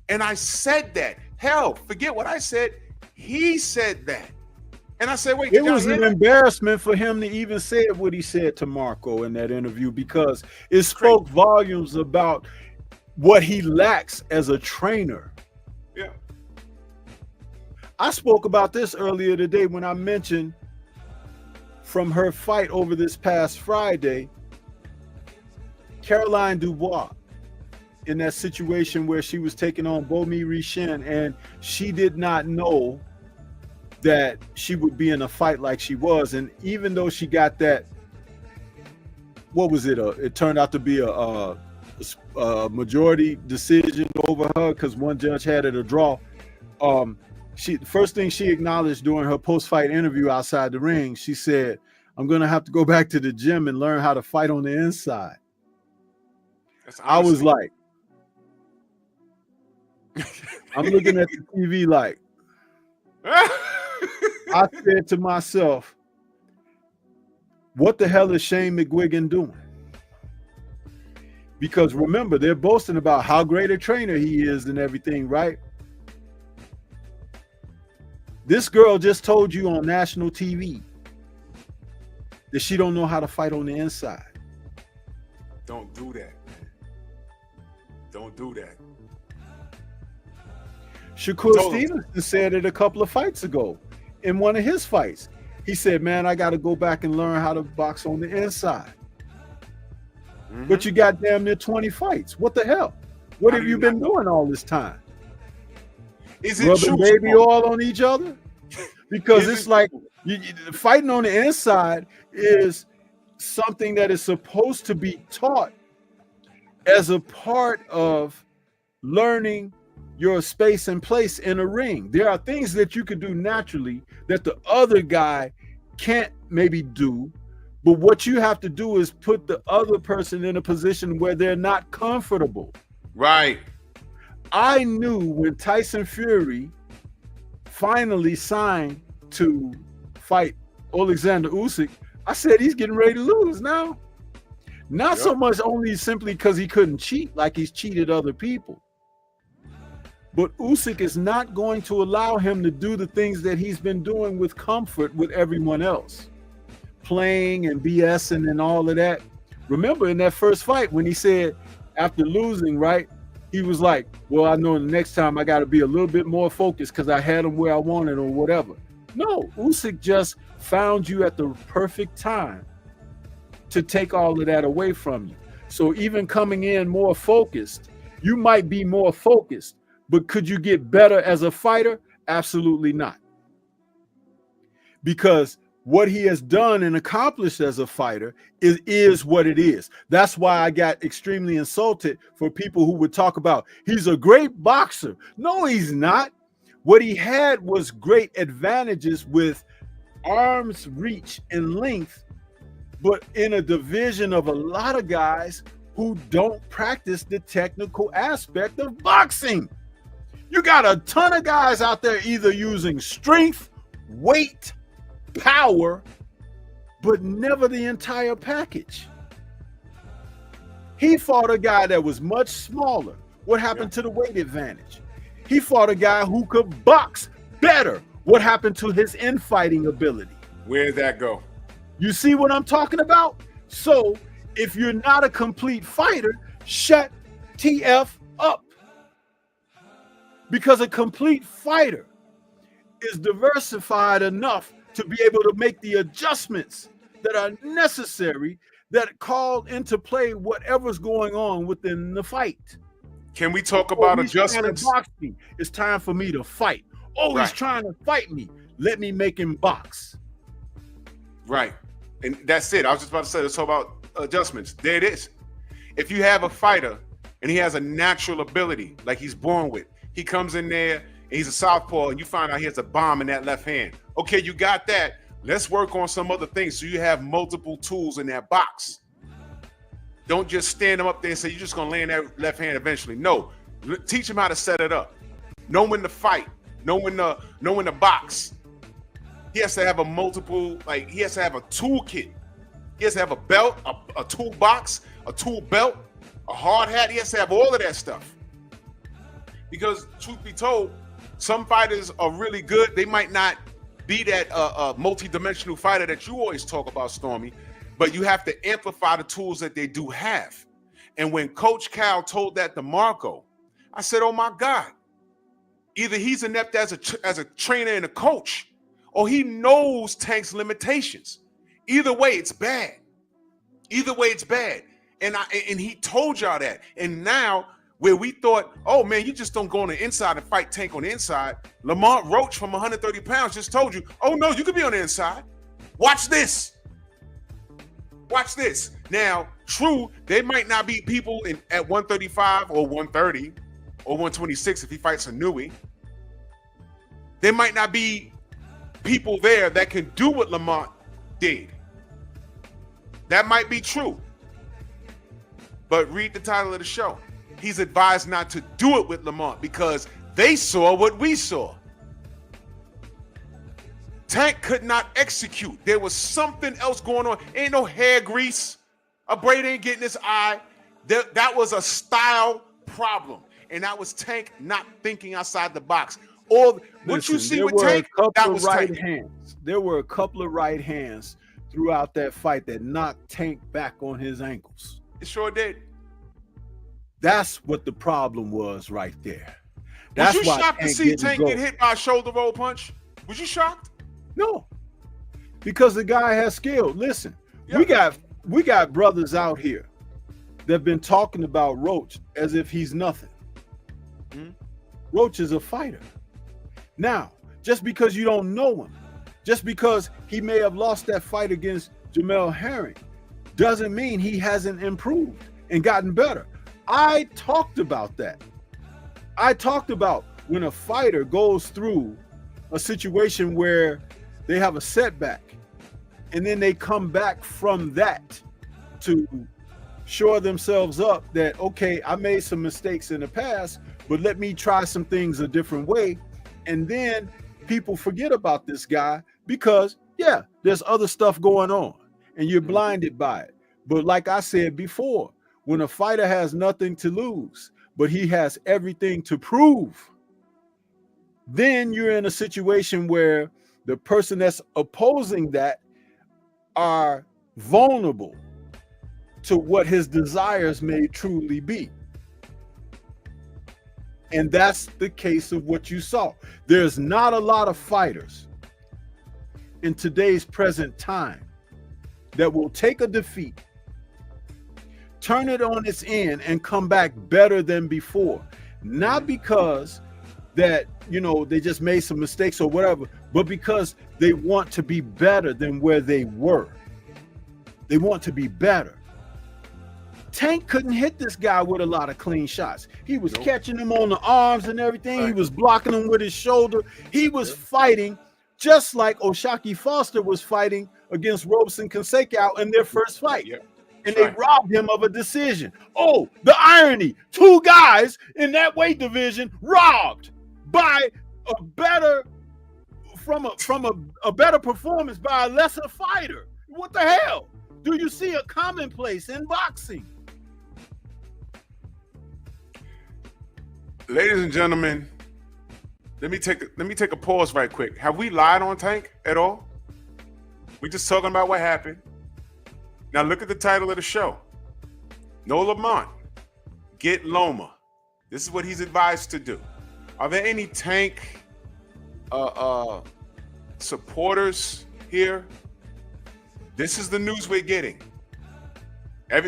And I said that. Hell, forget what I said. He said that. And I said, wait, it was an embarrassment for him to even say what he said to Marco in that interview, because it spoke volumes about what he lacks as a trainer. Yeah. I spoke about this earlier today when I mentioned from her fight over this past Friday, Caroline Dubois, in that situation where she was taking on Bomi Rishin, and she did not know that she would be in a fight like she was. And even though she got that, what was it? It turned out to be a majority decision over her because one judge had it a draw. The first thing she acknowledged during her post-fight interview outside the ring, she said, "I'm going to have to go back to the gym and learn how to fight on the inside." I was like, I'm looking at the TV like, I said to myself, what the hell is Shane McGuigan doing? Because remember, they're boasting about how great a trainer he is and everything, right? This girl just told you on national TV that she don't know how to fight on the inside. Don't do that, man. Don't do that. Shakur Stevenson said it a couple of fights ago in one of his fights. He said, man, I got to go back and learn how to box on the inside. Mm-hmm. But you got damn near 20 fights. What the hell? What have you been doing all this time? Is it rubbing baby oil on each other? Because it's like fighting on the inside is something that is supposed to be taught as a part of learning your space and place in a ring. There are things that you can do naturally that the other guy can't maybe do, but what you have to do is put the other person in a position where they're not comfortable. Right. I knew when Tyson Fury finally signed to fight Alexander Usyk, I said he's getting ready to lose now. Not so much only simply because he couldn't cheat like he's cheated other people, but Usyk is not going to allow him to do the things that he's been doing with comfort with everyone else, playing and BSing and all of that. Remember in that first fight when he said after losing, right, he was like, well, I know the next time I got to be a little bit more focused because I had him where I wanted or whatever. No, Usyk just found you at the perfect time to take all of that away from you. So even coming in more focused, you might be more focused, but could you get better as a fighter? Absolutely not. Because what he has done and accomplished as a fighter is what it is. That's why I got extremely insulted for people who would talk about he's a great boxer. No, he's not. What he had was great advantages with arm's reach and length, but in a division of a lot of guys who don't practice the technical aspect of boxing. You got a ton of guys out there either using strength, weight, power, but never the entire package. He fought a guy that was much smaller. What happened to the weight advantage? He fought a guy who could box better. What happened to his infighting ability? Where'd that go? You see what I'm talking about? So if you're not a complete fighter, shut TF up. Because a complete fighter is diversified enough to be able to make the adjustments that are necessary that call into play whatever's going on within the fight. Can we talk about adjustments? It's time for me to fight. Oh, he's trying to fight me. Let me make him box. Right. And that's it. I was just about to say, let's talk about adjustments. There it is. If you have a fighter and he has a natural ability, like he's born with, he comes in there and he's a southpaw and you find out he has a bomb in that left hand. Okay, you got that. Let's work on some other things so you have multiple tools in that box. Don't just stand him up there and say, you're just going to land that left hand eventually. No, teach him how to set it up. Know when to fight. Know when to box. He has to have a multiple, like he has to have a toolkit. He has to have a belt, a toolbox, a tool belt, a hard hat. He has to have all of that stuff. Because truth be told, some fighters are really good. They might not be that multi-dimensional fighter that you always talk about, Stormy, but you have to amplify the tools that they do have. And when Coach Cal told that to Marco, I said, oh my God, either he's inept as a trainer and a coach, or he knows Tank's limitations. Either way, it's bad. Either way, it's bad. And he told y'all that. And now, where we thought, oh man, you just don't go on the inside and fight Tank on the inside. Lamont Roach from 130 pounds just told you, oh no, you could be on the inside. Watch this. Watch this. Now, true, they might not be people at 135 or 130 or 126 if he fights a newie. There might not be people there that can do what Lamont did. That might be true. But read the title of the show. He's advised not to do it with Lamont because they saw what we saw. Tank could not execute. There was something else going on. Ain't no hair grease. A braid ain't getting his eye. That was a style problem. And that was Tank not thinking outside the box. Or what you see with Tank, that was Tank. There were a couple of right hands throughout that fight that knocked Tank back on his ankles. It sure did. That's what the problem was right there. Was you shocked to see Tank get hit by a shoulder roll punch? Was you shocked? No, because the guy has skill. Listen, we got brothers out here that've been talking about Roach as if he's nothing. Mm-hmm. Roach is a fighter. Now, just because you don't know him, just because he may have lost that fight against Jamel Herring, doesn't mean he hasn't improved and gotten better. I talked about that. I talked about when a fighter goes through a situation where they have a setback and then they come back from that to shore themselves up that, okay, I made some mistakes in the past, but let me try some things a different way. And then people forget about this guy because, yeah, there's other stuff going on and you're blinded by it. But like I said before, when a fighter has nothing to lose, but he has everything to prove, then you're in a situation where the person that's opposing that are vulnerable to what his desires may truly be. And that's the case of what you saw. There's not a lot of fighters in today's present time that will take a defeat, turn it on its end, and come back better than before. Not because that, you know, they just made some mistakes or whatever, but because they want to be better than where they were. They want to be better. Tank couldn't hit this guy with a lot of clean shots. He was catching him on the arms and everything. Right. He was blocking him with his shoulder. He was fighting just like Oshaki Foster was fighting against Robeson Conseco in their first fight. Yeah. And they robbed him of a decision. Oh, the irony. 2 guys in that weight division robbed by a better better performance by a lesser fighter. What the hell? Do you see a commonplace in boxing? Ladies and gentlemen, let me take a pause right quick. Have we lied on Tank at all? We just talking about what happened. Now look at the title of the show. No Lamont, Get Loma. This is what he's advised to do. Are there any Tank supporters here? This is the news we're getting.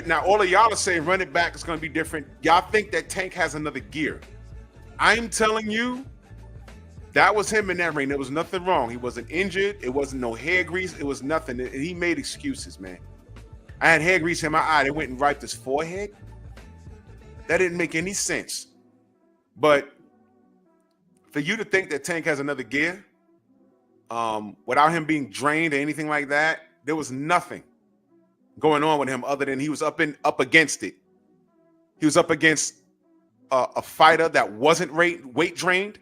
Now all of y'all are saying run it back, it's going to be different. Y'all think that Tank has another gear. I'm telling you, that was him in that ring. There was nothing wrong. He wasn't injured. It wasn't no hair grease. It was nothing. And he made excuses, man. I had hair grease in my eye. They went and wiped his forehead. That didn't make any sense. But for you to think that Tank has another gear, without him being drained or anything like that, there was nothing going on with him other than he was up against it. He was up against a fighter that wasn't weight drained.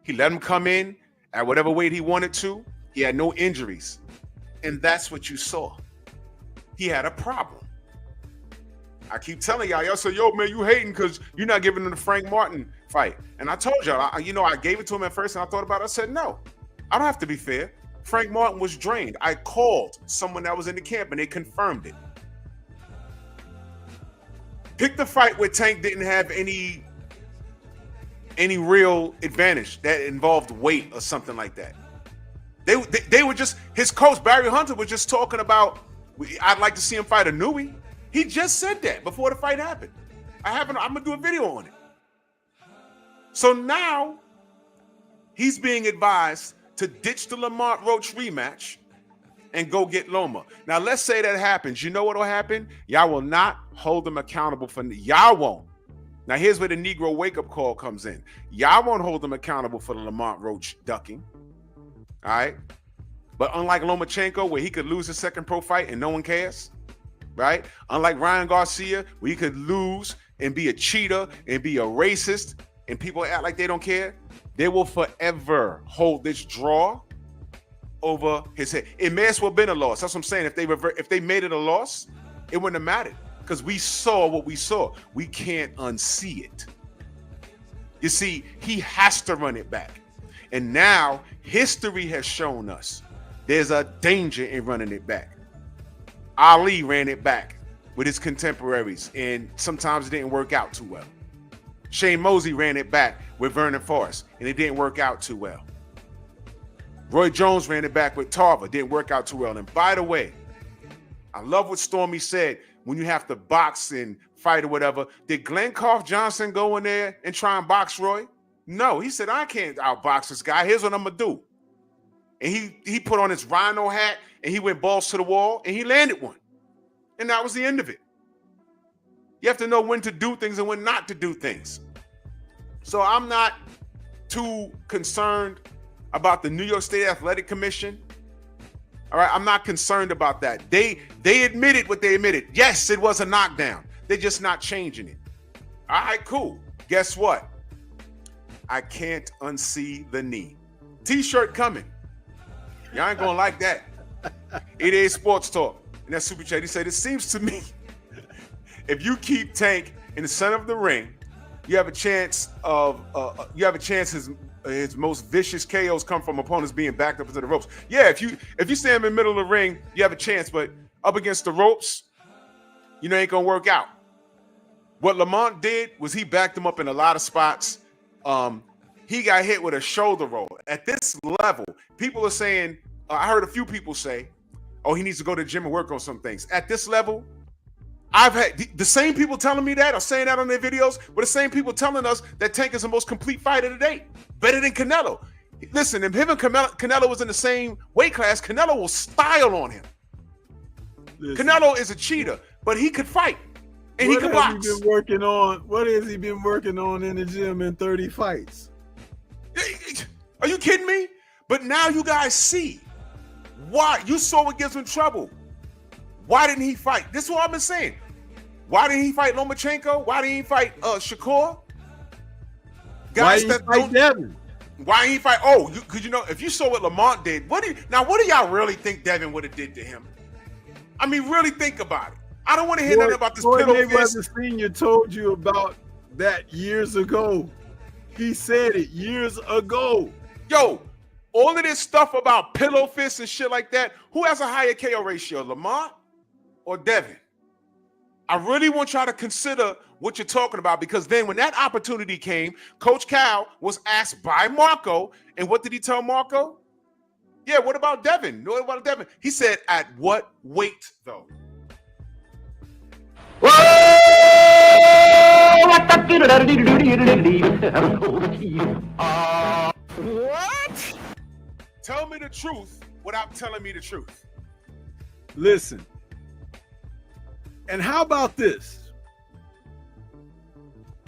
He let him come in at whatever weight he wanted to. He had no injuries. And that's what you saw. He had a problem. I keep telling y'all say, yo, man, you hating because you're not giving him the Frank Martin fight. And I told y'all, I gave it to him at first and I thought about it. I said, no, I don't have to be fair. Frank Martin was drained. I called someone that was in the camp and they confirmed it. Pick the fight where Tank didn't have any real advantage that involved weight or something like that. They were just, his coach, Barry Hunter, was just talking about, I'd like to see him fight a Nui. He just said that before the fight happened. I'm gonna do a video on it. So now he's being advised to ditch the Lamont Roach rematch and go get Loma. Now let's say that happens. You know what'll happen? Y'all will not hold them accountable for, y'all won't. Now here's where the Negro wake-up call comes in. Y'all won't hold them accountable for the Lamont Roach ducking. All right? But unlike Lomachenko, where he could lose his second pro fight and no one cares, right? Unlike Ryan Garcia, where he could lose and be a cheater and be a racist and people act like they don't care, they will forever hold this draw over his head. It may as well have been a loss. That's what I'm saying. If they made it a loss, it wouldn't have mattered because we saw what we saw. We can't unsee it. You see, he has to run it back. And now history has shown us there's a danger in running it back. Ali ran it back with his contemporaries, and sometimes it didn't work out too well. Shane Mosley ran it back with Vernon Forrest, and it didn't work out too well. Roy Jones ran it back with Tarver, didn't work out too well. And by the way, I love what Stormy said, when you have to box and fight or whatever. Did Glenn Carf Johnson go in there and try and box Roy? No, he said, I can't outbox this guy. Here's what I'm gonna do. And he put on his rhino hat and he went balls to the wall and he landed one. And that was the end of it. You have to know when to do things and when not to do things. So I'm not too concerned about the New York State Athletic Commission. All right, I'm not concerned about that. They admitted what they admitted. Yes, it was a knockdown. They're just not changing it. All right, cool. Guess what? I can't unsee the knee. T-shirt coming. Y'all ain't gonna like that. 88 Sports Talk. And that super chat, he said, it seems to me if you keep Tank in the center of the ring, you have a chance his most vicious KOs come from opponents being backed up into the ropes. Yeah, if you stand in the middle of the ring, you have a chance, but up against the ropes, it ain't gonna work out. What Lamont did was he backed him up in a lot of spots. He got hit with a shoulder roll. At this level, people are saying, I heard a few people say, oh, he needs to go to the gym and work on some things. At this level, I've had the same people telling me that or saying that on their videos, but the same people telling us that Tank is the most complete fighter to date, better than Canelo. Listen, if him and Canelo was in the same weight class, Canelo will style on him. Listen, Canelo is a cheater, but he could fight and he could box. What has he been working on in the gym in 30 fights? Are you kidding me? But now you guys see why. You saw what gives him trouble. Why didn't he fight? This is what I've been saying. Why didn't he fight Lomachenko? Why didn't he fight Shakur? Guys, why didn't he fight Devin? Why didn't he fight? Oh, because you know, if you saw what Lamont did, what do y'all really think Devin would have did to him? I mean, really think about it. I don't want to hear nothing about this pillow fist. Mayweather Sr. told you about that years ago. He said it years ago. Yo, all of this stuff about pillow fists and shit like that, who has a higher KO ratio, Lamont or Devin? I really want y'all to consider what you're talking about, because then when that opportunity came, Coach Cal was asked by Marco, and what did he tell Marco? Yeah, what about Devin? What about Devin? He said, at what weight, though? What? Tell me the truth without telling me the truth. Listen. And how about this?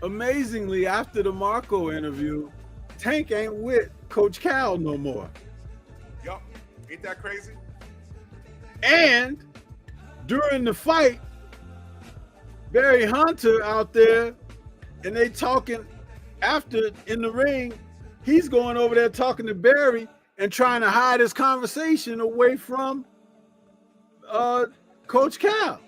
Amazingly, after the Marco interview, Tank ain't with Coach Cal no more. Yup. Ain't that crazy? And during the fight, Barry Hunter out there, and they talking after in the ring, he's going over there talking to Barry and trying to hide his conversation away from Coach Cal.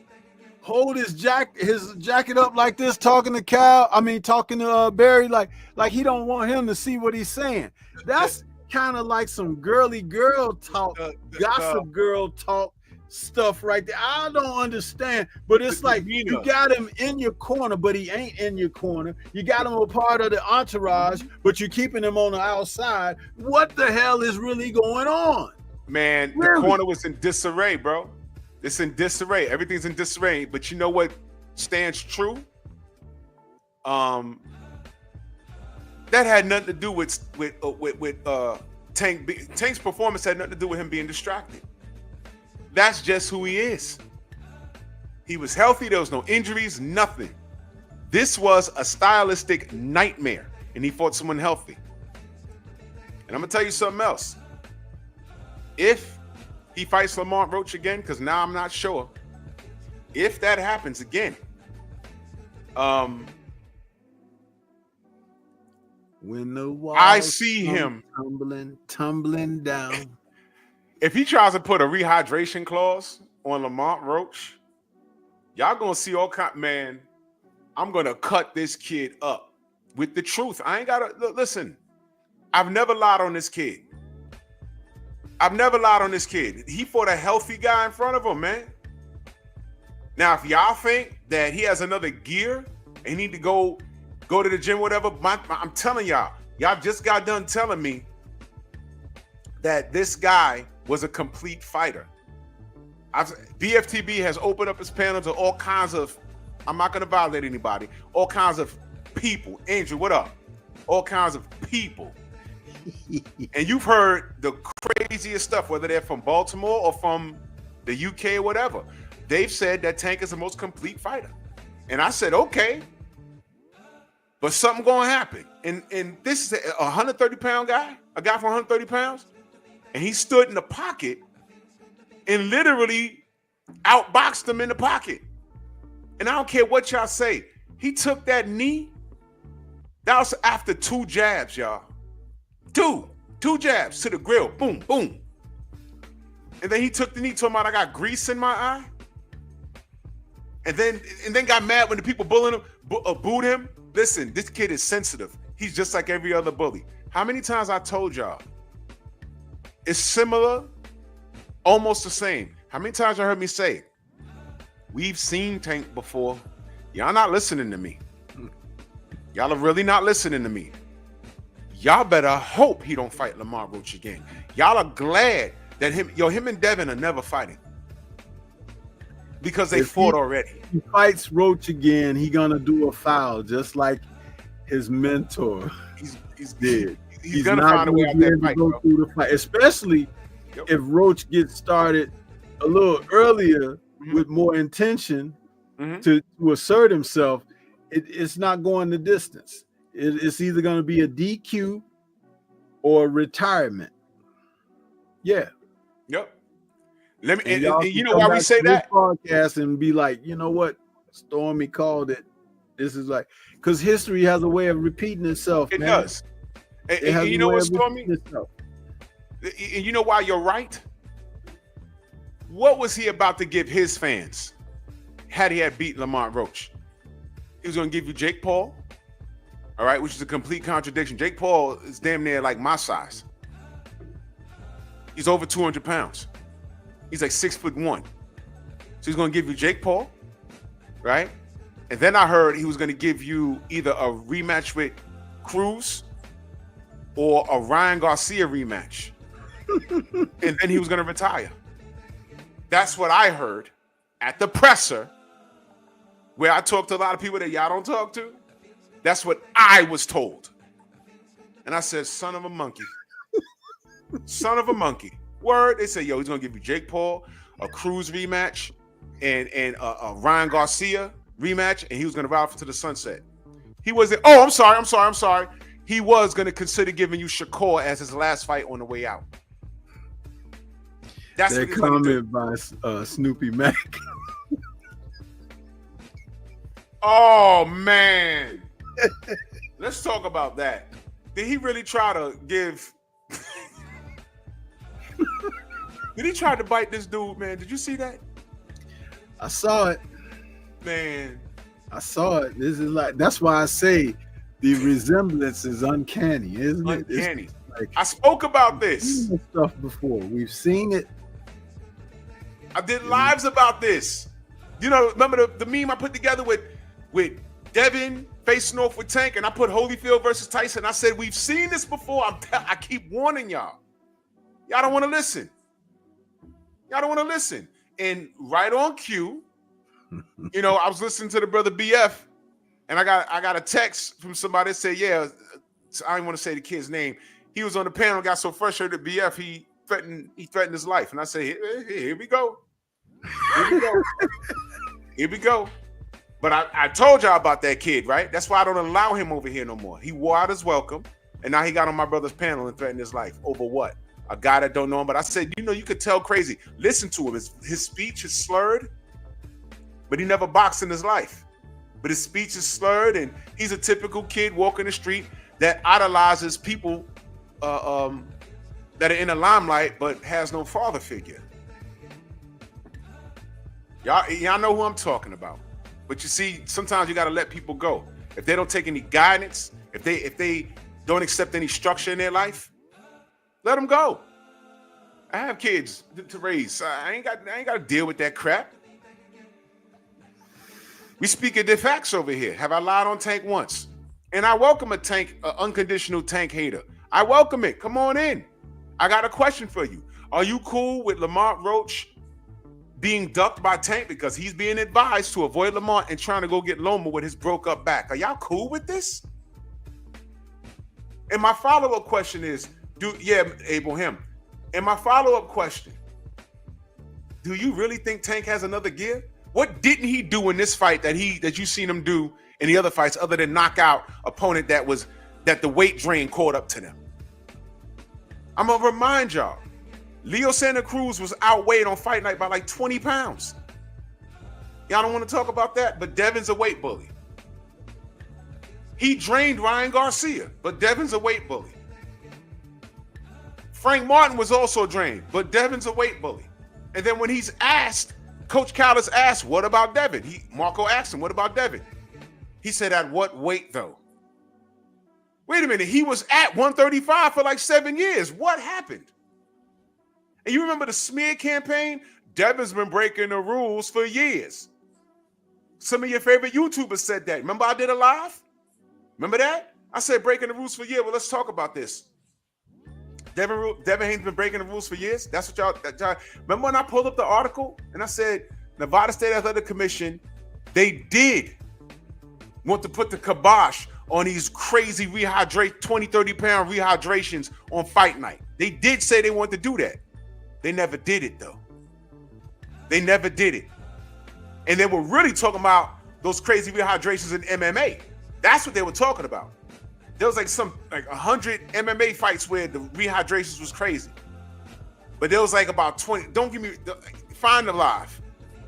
Hold his jacket up like this, talking to Barry like he don't want him to see what he's saying. That's kind of like some girly girl talk, gossip girl talk stuff right there. I don't understand, but it's like you got him in your corner, but he ain't in your corner. You got him a part of the entourage, but you're keeping him on the outside. What the hell is really going on? Man, really? The corner was in disarray, bro. It's in disarray. Everything's in disarray. But you know what stands true? That had nothing to do with Tank. Tank's performance had nothing to do with him being distracted. That's just who he is. He was healthy. There was no injuries, nothing. This was a stylistic nightmare, and he fought someone healthy. And I'm going to tell you something else. If he fights Lamont Roach again, because now I'm not sure. If that happens again, when the walls I see him tumbling down. If he tries to put a rehydration clause on Lamont Roach, y'all gonna see all kind. Man, I'm gonna cut this kid up with the truth. I ain't gotta listen. I've never lied on this kid. He fought a healthy guy in front of him, man. Now, if y'all think that he has another gear and he need to go to the gym, whatever, I'm telling y'all just got done telling me that this guy was a complete fighter. BFTB has opened up his panel to all kinds of, I'm not going to violate anybody, all kinds of people. Andrew, what up? All kinds of people. And you've heard the craziest stuff, whether they're from Baltimore or from the UK or whatever. They've said that Tank is the most complete fighter. And I said, okay, but something going to happen. And this is a 130-pound guy, a guy from 130 pounds, and he stood in the pocket and literally outboxed him in the pocket. And I don't care what y'all say. He took that knee. That was after 2 jabs, y'all. Two jabs to the grill. Boom, boom. And then he took the knee, told him I got grease in my eye. And then got mad when the people bullying him, booed him. Listen, this kid is sensitive. He's just like every other bully. How many times I told y'all? It's similar, almost the same. How many times you heard me say it? We've seen Tank before. Y'all not listening to me. Y'all are really not listening to me. Y'all better hope he don't fight Lamont Roach again. Y'all are glad that him and Devin are never fighting. Because they fought already. If he fights Roach again, he gonna do a foul just like his mentor he's did. he's gonna find a way out that fight, go through the fight, especially if Roach gets started a little earlier with more intention to assert himself. It's not going the distance. It's either going to be a DQ or retirement. Yeah. Yep. Let me. And you know why we say that? Podcast and be like, you know what? Stormy called it. This is like, because history has a way of repeating itself. It man. does. And you know what, Stormy? And you know why you're right? What was he about to give his fans had he had beat Lamont Roach? He was going to give you Jake Paul, all right, which is a complete contradiction. Jake Paul is damn near like my size. He's over 200 pounds. He's like 6'1". So he's going to give you Jake Paul, right? And then I heard he was going to give you either a rematch with Cruz or a Ryan Garcia rematch. And then he was going to retire. That's what I heard at the presser, where I talked to a lot of people that y'all don't talk to. That's what I was told. And I said, son of a monkey. Son of a monkey. Word. They said, yo, he's going to give you Jake Paul, a Cruz rematch, and a Ryan Garcia rematch, and he was going to ride off to the sunset. He wasn't. Oh, I'm sorry. He was going to consider giving you Shakur as his last fight on the way out. That's that comment by Snoopy Mac. Oh, man. Let's talk about that. Did he really try to give... Did he try to bite this dude, man? Did you see that? I saw it. Man. I saw it. This is like, that's why I say the resemblance is uncanny, isn't it? Uncanny. Like, I spoke about this stuff before. We've seen it. I did lives about this. You know, remember the meme I put together with Devin facing off with Tank, and I put Holyfield versus Tyson. I said, we've seen this before. I keep warning y'all. Y'all don't want to listen. And right on cue, you know, I was listening to the brother BF, and I got a text from somebody that said, yeah, I didn't want to say the kid's name. He was on the panel, got so frustrated at BF, he threatened his life. And I say, here we go. Here we go. But I told y'all about that kid, right? That's why I don't allow him over here no more. He wore out his welcome, and now he got on my brother's panel and threatened his life. Over what? A guy that don't know him. But I said, you know, you could tell crazy. Listen to him. His speech is slurred, but he never boxed in his life. But his speech is slurred, and he's a typical kid walking the street that idolizes people that are in the limelight but has no father figure. Y'all know who I'm talking about. But you see, sometimes you got to let people go. If they don't take any guidance, if they don't accept any structure in their life, let them go. I have kids to raise. I ain't got to deal with that crap. We speak of the facts over here. Have I lied on Tank once? And I welcome a Tank, unconditional Tank hater. I welcome it. Come on in. I got a question for you. Are you cool with Lamont Roach being ducked by Tank because he's being advised to avoid Lamont and trying to go get Loma with his broke up back? Are y'all cool with this? And my follow-up question is, Abraham. And my follow-up question, do you really think Tank has another gear? What didn't he do in this fight that you seen him do in the other fights other than knock out opponent that the weight drain caught up to them? I'm gonna remind y'all, Leo Santa Cruz was outweighed on fight night by like 20 pounds. Y'all don't want to talk about that, but Devin's a weight bully. He drained Ryan Garcia, but Devin's a weight bully. Frank Martin was also drained, but Devin's a weight bully. And then when he's asked, Coach Callis asked, what about Devin? Marco asked him, what about Devin? He said, at what weight though? Wait a minute, he was at 135 for like 7 years. What happened? And you remember the smear campaign? Devin's been breaking the rules for years. Some of your favorite YouTubers said that. Remember I did a live? Remember that? I said breaking the rules for years. Well, let's talk about this. Devin Haney's been breaking the rules for years. That's what y'all remember when I pulled up the article and I said Nevada State Athletic Commission, they did want to put the kibosh on these crazy 20, 30 pound rehydrations on fight night. They did say they wanted to do that. They never did it though. They never did it. And they were really talking about those crazy rehydrations in MMA. That's what they were talking about. There was like 100 MMA fights where the rehydrations was crazy. But there was like about 20. Don't give me, find the live.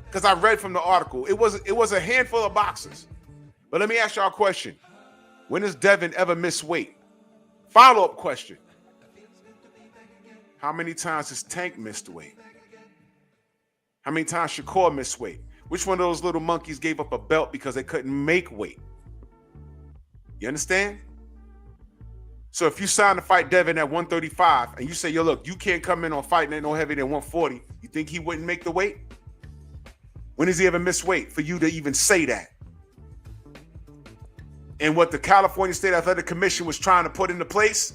Because I read from the article. It was a handful of boxers. But let me ask y'all a question. When has Devin ever missed weight? Follow-up question. How many times has Tank missed weight? How many times Shakur missed weight? Which one of those little monkeys gave up a belt because they couldn't make weight? You understand? So if you sign to fight Devin at 135 and you say, yo, look, you can't come in on fight night no heavier than 140, you think he wouldn't make the weight? When has he ever missed weight for you to even say that? And what the California State Athletic Commission was trying to put into place,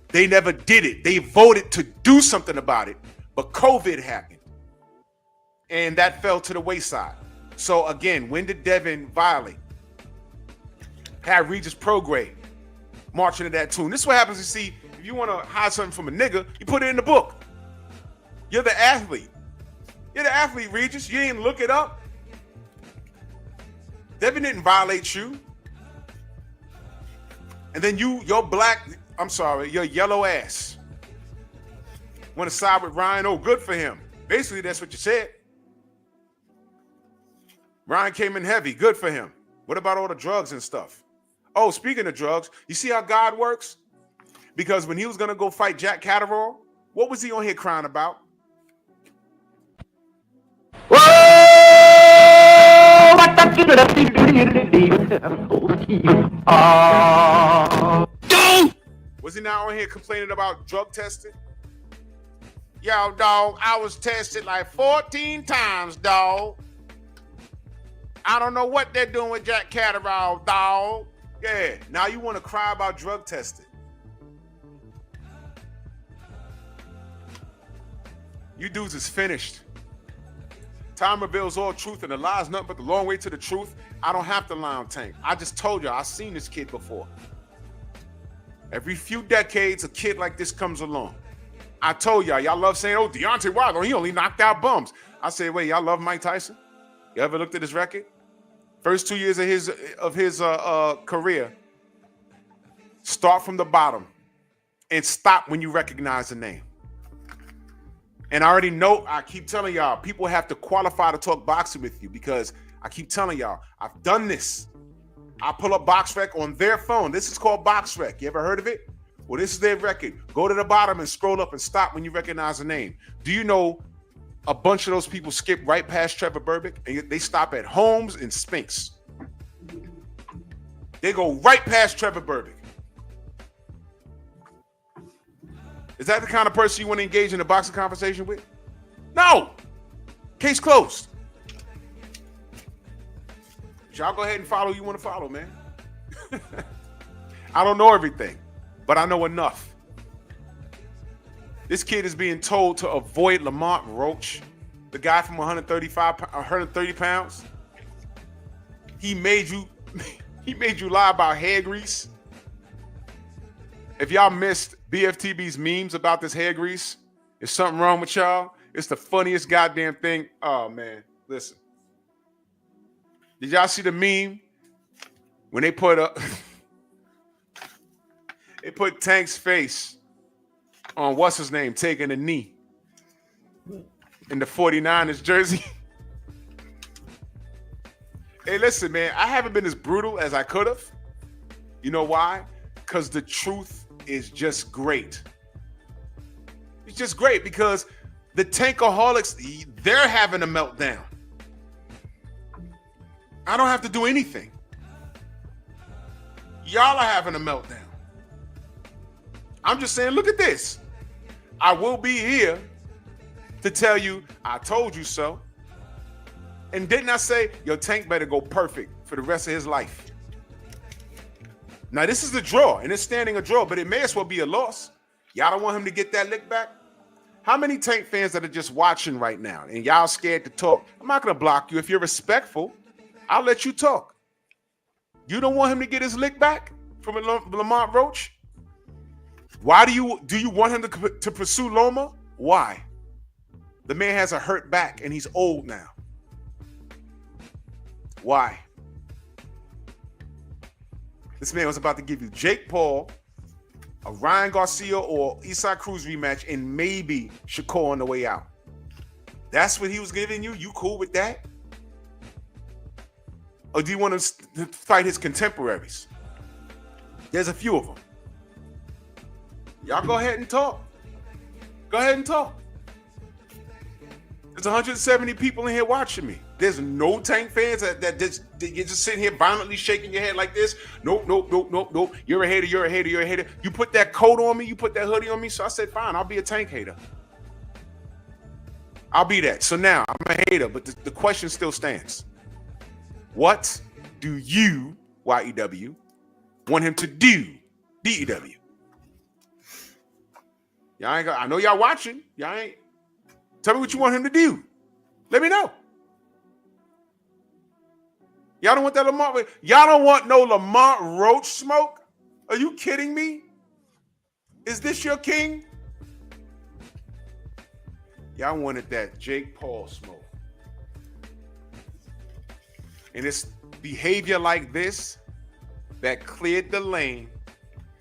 they never did it. They voted to do something about it, but COVID happened. And that fell to the wayside. So again, when did Devin violate? Had Regis Prograde marching to that tune. This is what happens. You see, if you want to hide something from a nigga, you put it in the book. You're the athlete. You're the athlete, Regis. You didn't look it up. Devin didn't violate you. And then your yellow ass want to side with Ryan. Oh, good for him. Basically, that's what you said. Ryan came in heavy. Good for him. What about all the drugs and stuff? Oh, speaking of drugs, you see how God works? Because when he was going to go fight Jack Catterall, what was he on here crying about? Was he not on here complaining about drug testing? Yo, dog, I was tested like 14 times, dog. I don't know what they're doing with Jack Catterall, dog. Yeah, now you want to cry about drug testing. You dudes is finished. Time reveals all truth, and the lie is nothing but the long way to the truth. I don't have to lie on Tank. I just told you, I've seen this kid before. Every few decades, a kid like this comes along. I told y'all love saying, oh, Deontay Wilder, he only knocked out bums. I say, wait, y'all love Mike Tyson? You ever looked at his record? First 2 years of his career, start from the bottom and stop when you recognize the name. And I already know, I keep telling y'all, people have to qualify to talk boxing with you because I keep telling y'all, I've done this. I pull up BoxRec on their phone. This is called BoxRec. You ever heard of it? Well, this is their record. Go to the bottom and scroll up and stop when you recognize the name. Do you know a bunch of those people skip right past Trevor Berbick and they stop at Holmes and Spinks? They go right past Trevor Berbick. Is that the kind of person you want to engage in a boxing conversation with? No. Case closed. Y'all go ahead and follow who you want to follow, man. I don't know everything, but I know enough. This kid is being told to avoid Lamont Roach, the guy from 130 pounds. He made you lie about hair grease. If y'all missed BFTB's memes about this hair grease, there's something wrong with y'all. It's the funniest goddamn thing. Oh man, listen. Did y'all see the meme when they put Tank's face on what's his name taking a knee in the 49ers jersey? Hey, listen, man, I haven't been as brutal as I could have. You know why? Because the truth is just great. It's just great because the Tankaholics, they're having a meltdown. I don't have to do anything. Y'all are having a meltdown. I'm just saying, look at this. I will be here to tell you, I told you so. And didn't I say, your Tank better go perfect for the rest of his life? Now, this is a draw, and it's standing a draw, but it may as well be a loss. Y'all don't want him to get that lick back? How many Tank fans that are just watching right now, and y'all scared to talk? I'm not going to block you. If you're respectful, I'll let you talk. You don't want him to get his lick back from Lamont Roach? Why do you want him to pursue Loma? Why? The man has a hurt back and he's old now. Why? This man was about to give you Jake Paul, a Ryan Garcia or Isaac Cruz rematch, and maybe Shakur on the way out. That's what he was giving you? You cool with that? Or do you want him to fight his contemporaries? There's a few of them. Y'all go ahead and talk. Go ahead and talk. There's 170 people in here watching me. There's no Tank fans that you're just sitting here violently shaking your head like this. Nope. You're a hater. You put that coat on me, you put that hoodie on me. So I said, fine, I'll be a Tank hater. I'll be that. So now I'm a hater, but the question still stands. What do you, YEW, want him to do, DEW? Y'all ain't I know y'all watching. Y'all ain't. Tell me what you want him to do. Let me know. Y'all don't want that Lamont. Y'all don't want no Lamont Roach smoke? Are you kidding me? Is this your king? Y'all wanted that Jake Paul smoke. And it's behavior like this that cleared the lane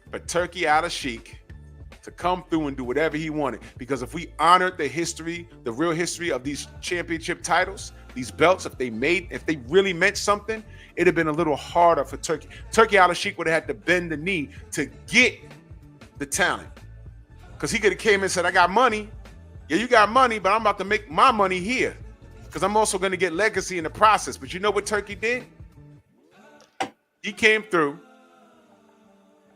for Turkey Al Sheikh to come through and do whatever he wanted. Because if we honored the history, the real history of these championship titles, these belts, if they really meant something, it'd have been a little harder for Turkey. Turkey Al Sheikh would have had to bend the knee to get the talent. Because he could have came and said, I got money. Yeah, you got money, but I'm about to make my money here. Because I'm also going to get legacy in the process. But you know what Turkey did? He came through.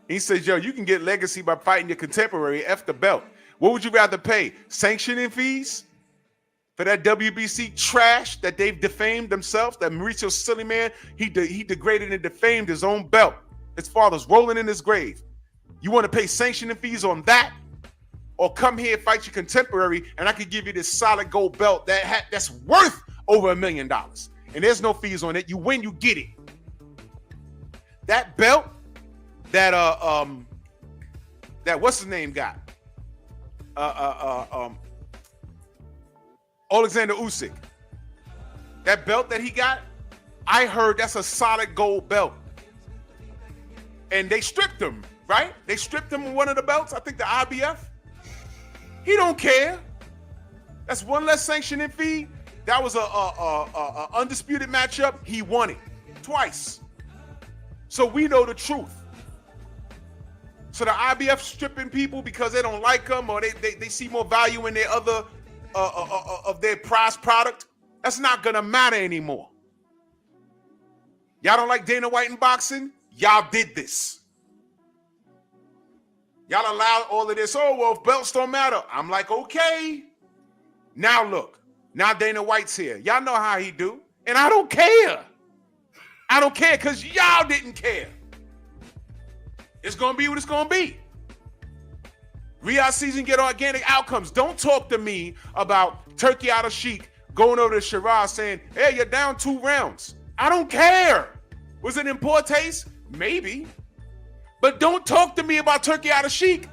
He says, yo, you can get legacy by fighting your contemporary. F the belt. What would you rather pay? Sanctioning fees for that WBC trash that they've defamed themselves? That Mauricio Sillyman, he degraded and defamed his own belt. His father's rolling in his grave. You want to pay sanctioning fees on that? Or come here and fight your contemporary, and I could give you this solid gold belt that's worth over $1 million. And there's no fees on it. You win, you get it. That belt that what's his name got? Alexander Usyk. That belt that he got, I heard that's a solid gold belt. And they stripped him, right? They stripped him of one of the belts, I think the IBF. He don't care. That's one less sanctioning fee. That was a undisputed matchup. He won it twice. So we know the truth. So the IBF stripping people because they don't like them or they see more value in their other of their prize product. That's not gonna matter anymore. Y'all don't like Dana White in boxing? Y'all did this. Y'all allowed all of this. Oh, well, if belts don't matter. I'm like, okay. Now look. Now Dana White's here. Y'all know how he do. And I don't care. I don't care because y'all didn't care. It's going to be what it's going to be. Riyadh season get organic outcomes. Don't talk to me about Turkey Al Sheikh going over to Shiraz saying, hey, you're down 2 rounds. I don't care. Was it in poor taste? Maybe. But don't talk to me about Turkey Al Sheikh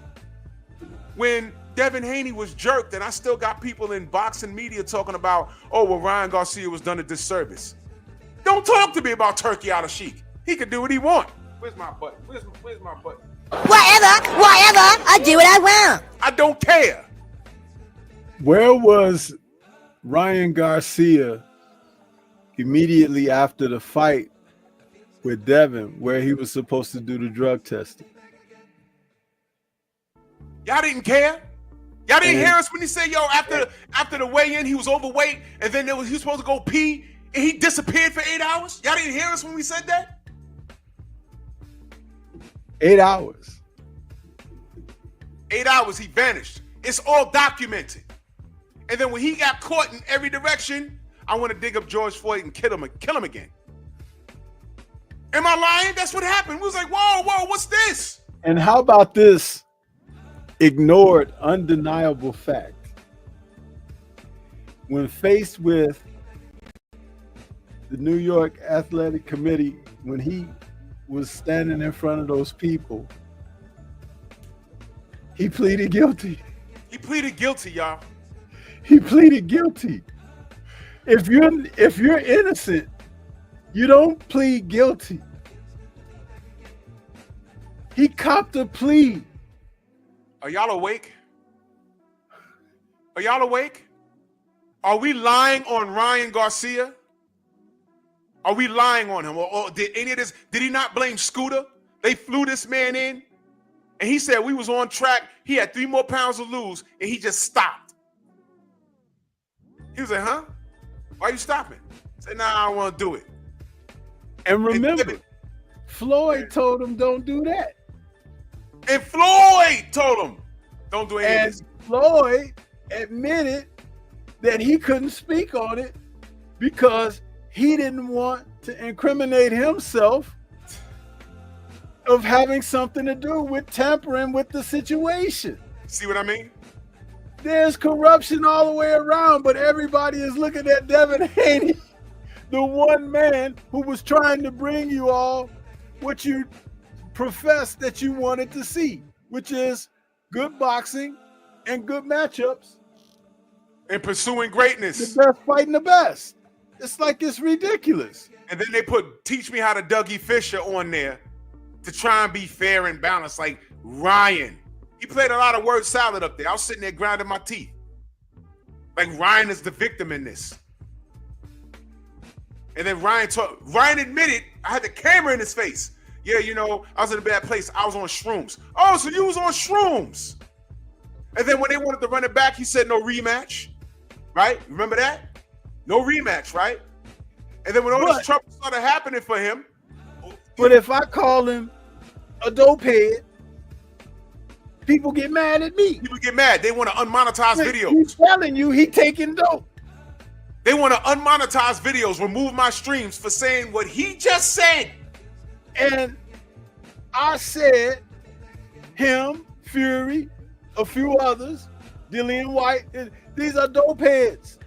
when Devin Haney was jerked and I still got people in boxing media talking about, oh, well, Ryan Garcia was done a disservice. Don't talk to me about Turkey Al Sheikh. He can do what he want. Where's my button? Where's my button? Whatever, I do what I want. I don't care. Where was Ryan Garcia immediately after the fight with Devin, where he was supposed to do the drug testing? Y'all didn't care. Y'all didn't hear us when he said, yo, after the weigh-in, he was overweight, and then he was supposed to go pee, and he disappeared for 8 hours? Y'all didn't hear us when we said that? 8 hours. 8 hours, he vanished. It's all documented. And then when he got caught in every direction, I want to dig up George Floyd and kill him again. Am I lying? That's what happened. We was like, whoa, what's this? And how about this ignored, undeniable fact? When faced with the New York Athletic Committee, when he was standing in front of those people, he pleaded guilty. He pleaded guilty, y'all. He pleaded guilty. If you're innocent, you don't plead guilty. He copped a plea. Are y'all awake? Are y'all awake? Are we lying on Ryan Garcia? Are we lying on him? Or did any of this, did he not blame Scooter? They flew this man in and he said we was on track. He had 3 more pounds to lose and he just stopped. He was like, huh? Why you stopping? I said, nah, I don't want to do it. And remember, Floyd told him don't do that. And Floyd told him don't do any of this. Floyd admitted that he couldn't speak on it because he didn't want to incriminate himself of having something to do with tampering with the situation. See what I mean? There's corruption all the way around, but everybody is looking at Devin Haney, the one man who was trying to bring you all what you professed that you wanted to see, which is good boxing and good matchups. And pursuing greatness. The best fighting the best. It's like it's ridiculous. And then they put Teach Me How to Dougie Fisher on there to try and be fair and balanced. Like Ryan. He played a lot of word salad up there. I was sitting there grinding my teeth. Like Ryan is the victim in this. And then Ryan admitted, I had the camera in his face. Yeah, you know, I was in a bad place. I was on shrooms. Oh, so you was on shrooms. And then when they wanted to run it back, he said no rematch. Right? Remember that? No rematch, right? And then when all this trouble started happening for him. But if I call him a dope head, people get mad at me. People get mad. They want to unmonetize videos. He's telling you he taking dope. They want to unmonetize videos, remove my streams for saying what he just said. And I said him, Fury, a few others, Dillian White, these are dope heads.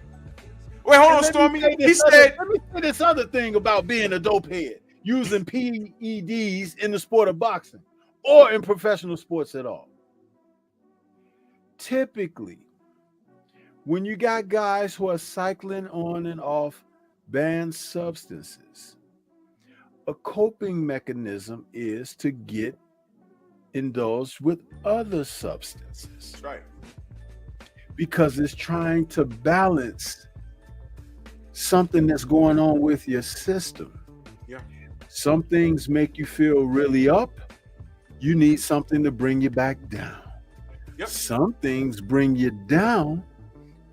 Wait, hold on, Stormy. He said, let me say this other thing about being a dope head, using PEDs in the sport of boxing or in professional sports at all. Typically, when you got guys who are cycling on and off banned substances, a coping mechanism is to get indulged with other substances. That's right. Because it's trying to balance something that's going on with your system. Yeah. Some things make you feel really up. You need something to bring you back down. Yep. Some things bring you down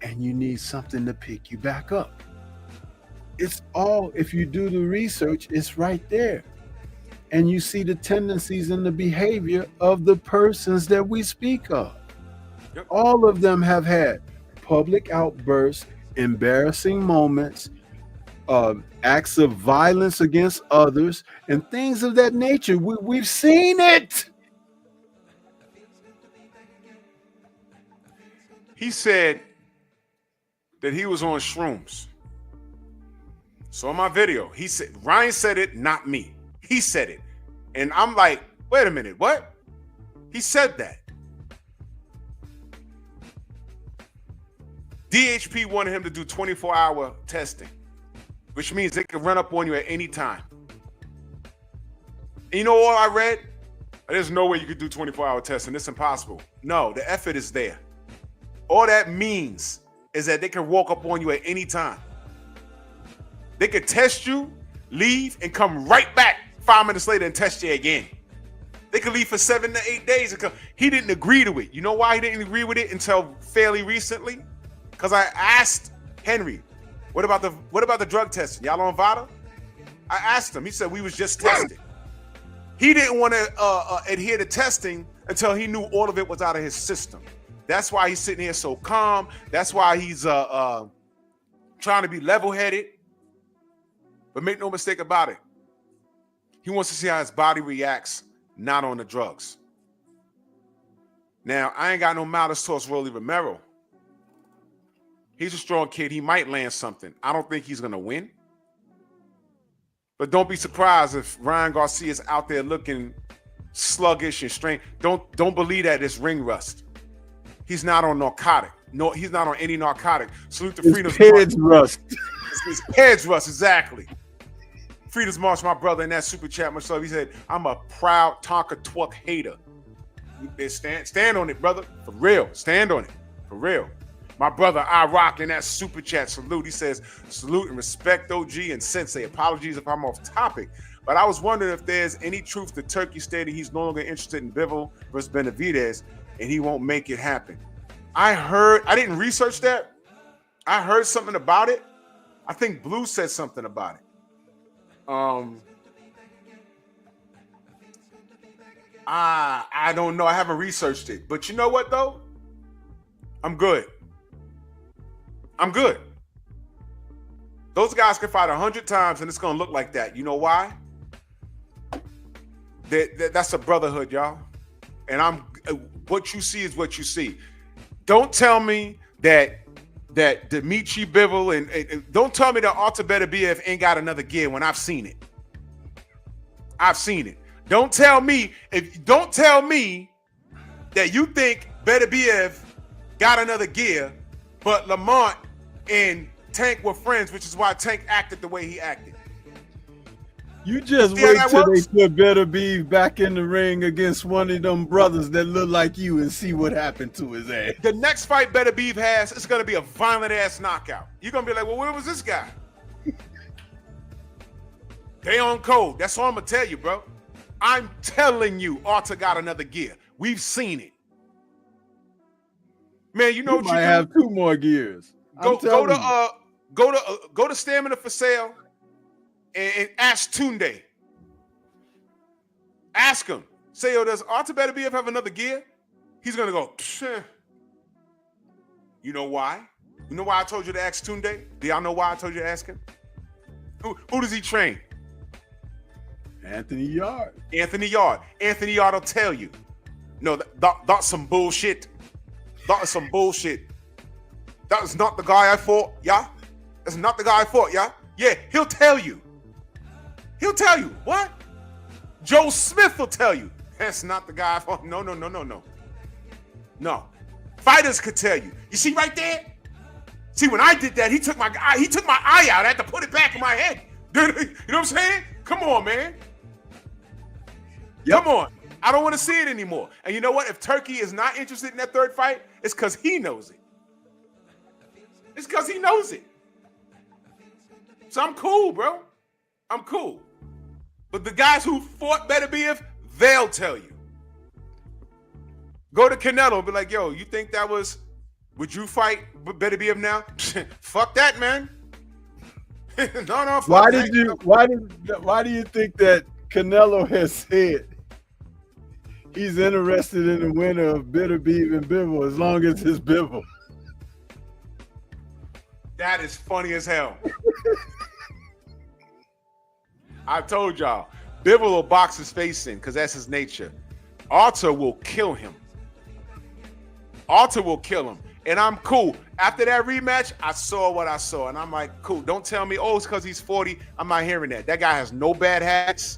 and you need something to pick you back up. It's all, if you do the research, it's right there. And you see the tendencies and the behavior of the persons that we speak of. Yep. All of them have had public outbursts, embarrassing moments, acts of violence against others, and things of that nature. We've seen it. He said that he was on shrooms. So in my video, he said, Ryan said it, not me. He said it. And I'm like, wait a minute, what? He said that. DHP wanted him to do 24-hour testing, which means they can run up on you at any time. And you know all I read? There's no way you could do 24-hour testing. It's impossible. No, the effort is there. All that means is that they can walk up on you at any time. They could test you, leave, and come right back 5 minutes later and test you again. They could leave for 7 to 8 days and come. He didn't agree to it. You know why he didn't agree with it until fairly recently? Because I asked Henry, what about the drug testing? Y'all on VADA? I asked him. He said we was just testing. He didn't want to adhere to testing until he knew all of it was out of his system. That's why he's sitting here so calm. That's why he's trying to be level-headed. But make no mistake about it. He wants to see how his body reacts, not on the drugs. Now, I ain't got no malice towards Rolly Romero. He's a strong kid. He might land something. I don't think he's going to win. But don't be surprised if Ryan Garcia's out there looking sluggish and strange. Don't believe that it's ring rust. He's not on narcotic. No, he's not on any narcotic. Salute to Freedom's Heads rust. His heads rust, exactly. Freedom's March, my brother, in that super chat myself. He said, I'm a proud Tonka Twuck hater. Stand on it, brother. For real. Stand on it. For real. My brother, I rock in that super chat. Salute. He says, salute and respect OG and Sensei. Apologies if I'm off topic. But I was wondering if there's any truth to Turkey stating he's no longer interested in Bivol versus Benavidez and he won't make it happen. I didn't research that. I heard something about it. I think Blue said something about it. I don't know. I haven't researched it. But you know what, though? I'm good. Those guys can fight 100 times and it's going to look like that. You know why? That's a brotherhood, y'all. And what you see is what you see. Don't tell me that Dimitri Bivol and don't tell me that Artur Beterbiev ain't got another gear when I've seen it. I've seen it. Don't tell me that you think Beterbiev got another gear, but Lamont and Tank were friends, which is why Tank acted the way he acted. You just wait till they put Beterbiev back in the ring against one of them brothers that look like you and see what happened to his ass. The next fight Beterbiev has, it's going to be a violent-ass knockout. You're going to be like, well, where was this guy? They on code. That's all I'm going to tell you, bro. I'm telling you, Artur got another gear. We've seen it. Man, you know what you might have 2 more gears. Go to Stamina for Sale and ask Tunde. Ask him. Say, yo, does Artur Beterbiev have another gear? He's gonna go, psh. You know why? You know why I told you to ask Tunde? Do y'all know why I told you to ask him? Who does he train? Anthony Yard. Anthony Yard will tell you. No, that's some bullshit. That is some bullshit. That is not the guy I fought, yeah? That's not the guy I fought, yeah? Yeah, he'll tell you. He'll tell you. What? Joe Smith will tell you. That's not the guy I fought. No. No. Fighters could tell you. You see right there? See, when I did that, he took my eye out. I had to put it back in my head. You know what I'm saying? Come on, man. Yep. Come on. I don't want to see it anymore. And you know what? If Turkey is not interested in that third fight, it's because he knows it. It's because he knows it. So I'm cool, bro. I'm cool. But the guys who fought Beterbiev, they'll tell you. Go to Canelo and be like, yo, you think that was, would you fight Beterbiev now? Fuck that, man. No, fuck why that. Why do you think that Canelo has said he's interested in the winner of Beterbiev and Bivol as long as it's Bivol? That is funny as hell. I told y'all, Bivol will box his face in because that's his nature. Artur will kill him. And I'm cool. After that rematch, I saw what I saw. And I'm like, cool. Don't tell me, oh, it's because he's 40. I'm not hearing that. That guy has no bad habits.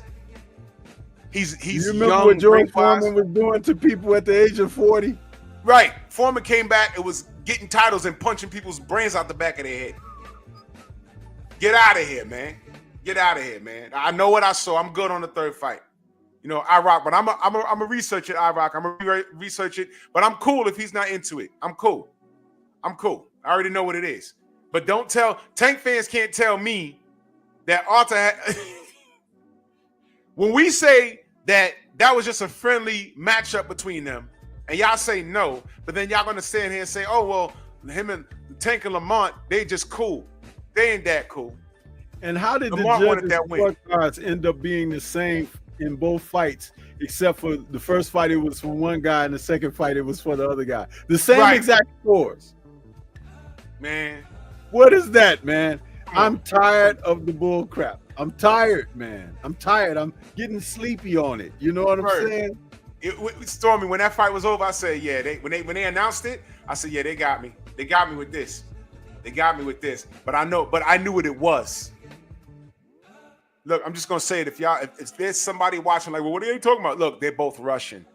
He's you remember young, what George Foreman was doing to people at the age of 40? Right. Foreman came back. It was getting titles and punching people's brains out the back of their head. Get out of here, man. Get out of here, man. I know what I saw. I'm good on the third fight. You know, I rock, but I'm a research it. I rock. I'm a research it, but I'm cool if he's not into it. I'm cool. I already know what it is. But don't tell Tank fans can't tell me that Artur when we say that was just a friendly matchup between them, and y'all say no, but then y'all gonna stand here and say, oh well, him and Tank and Lamont, they just cool. They ain't that cool. And how did Lamont the judges' scorecards end up being the same in both fights, except for the first fight it was for one guy and the second fight it was for the other guy? The same exact scores. Man. What is that, man? I'm tired of the bull crap. I'm tired, man. I'm tired. I'm getting sleepy on it. You know what I'm saying? Stormy, when that fight was over, I said, yeah, when they announced it, I said, yeah, they got me. They got me with this. But I knew what it was. Look, I'm just gonna say it. If there's somebody watching, like, well, what are you talking about? Look, they're both Russian.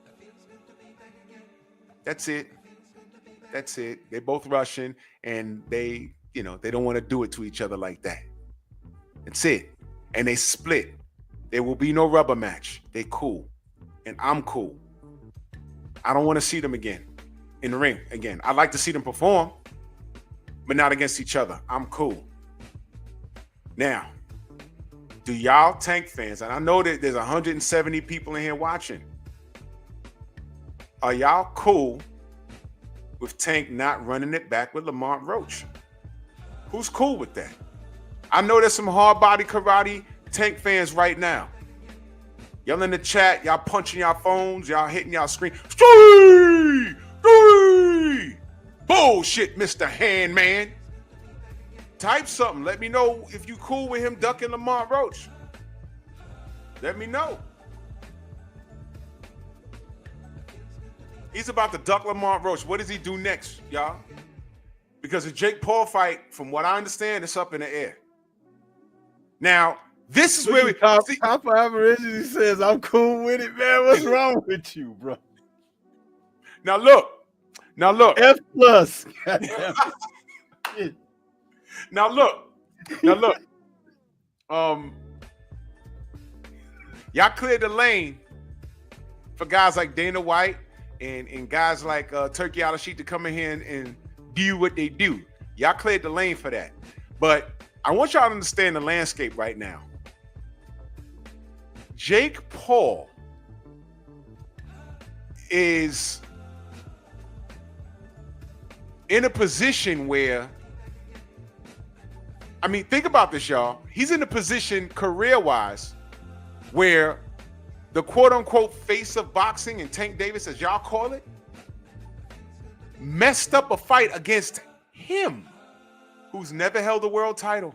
That's it. That's it. They're both Russian, and they don't want to do it to each other like that. That's it. And they split. There will be no rubber match. They cool, and I'm cool. I don't want to see them again in the ring again. I'd like to see them perform, but not against each other. I'm cool. Now, do y'all Tank fans, and I know that there's 170 people in here watching, are y'all cool with Tank not running it back with Lamont Roach? Who's cool with that? I know there's some hard body karate Tank fans right now. Y'all in the chat, y'all punching y'all phones, y'all hitting y'all screen. Stay! Bullshit, Mr. Handman. Type something. Let me know if you cool with him ducking Lamont Roach. Let me know. He's about to duck Lamont Roach. What does he do next, y'all? Because the Jake Paul fight, from what I understand, it's up in the air. Now, this is where Top Five originally says, I'm cool with it, man. What's wrong with you, bro? Now look. F plus. Now look. Y'all cleared the lane for guys like Dana White and guys like Turkey Alasheet to come in here and do what they do. Y'all cleared the lane for that. But I want y'all to understand the landscape right now. Jake Paul is in a position where, I mean, think about this, y'all. He's in a position career-wise where the quote-unquote face of boxing, and Tank Davis, as y'all call it, messed up a fight against him, who's never held a world title,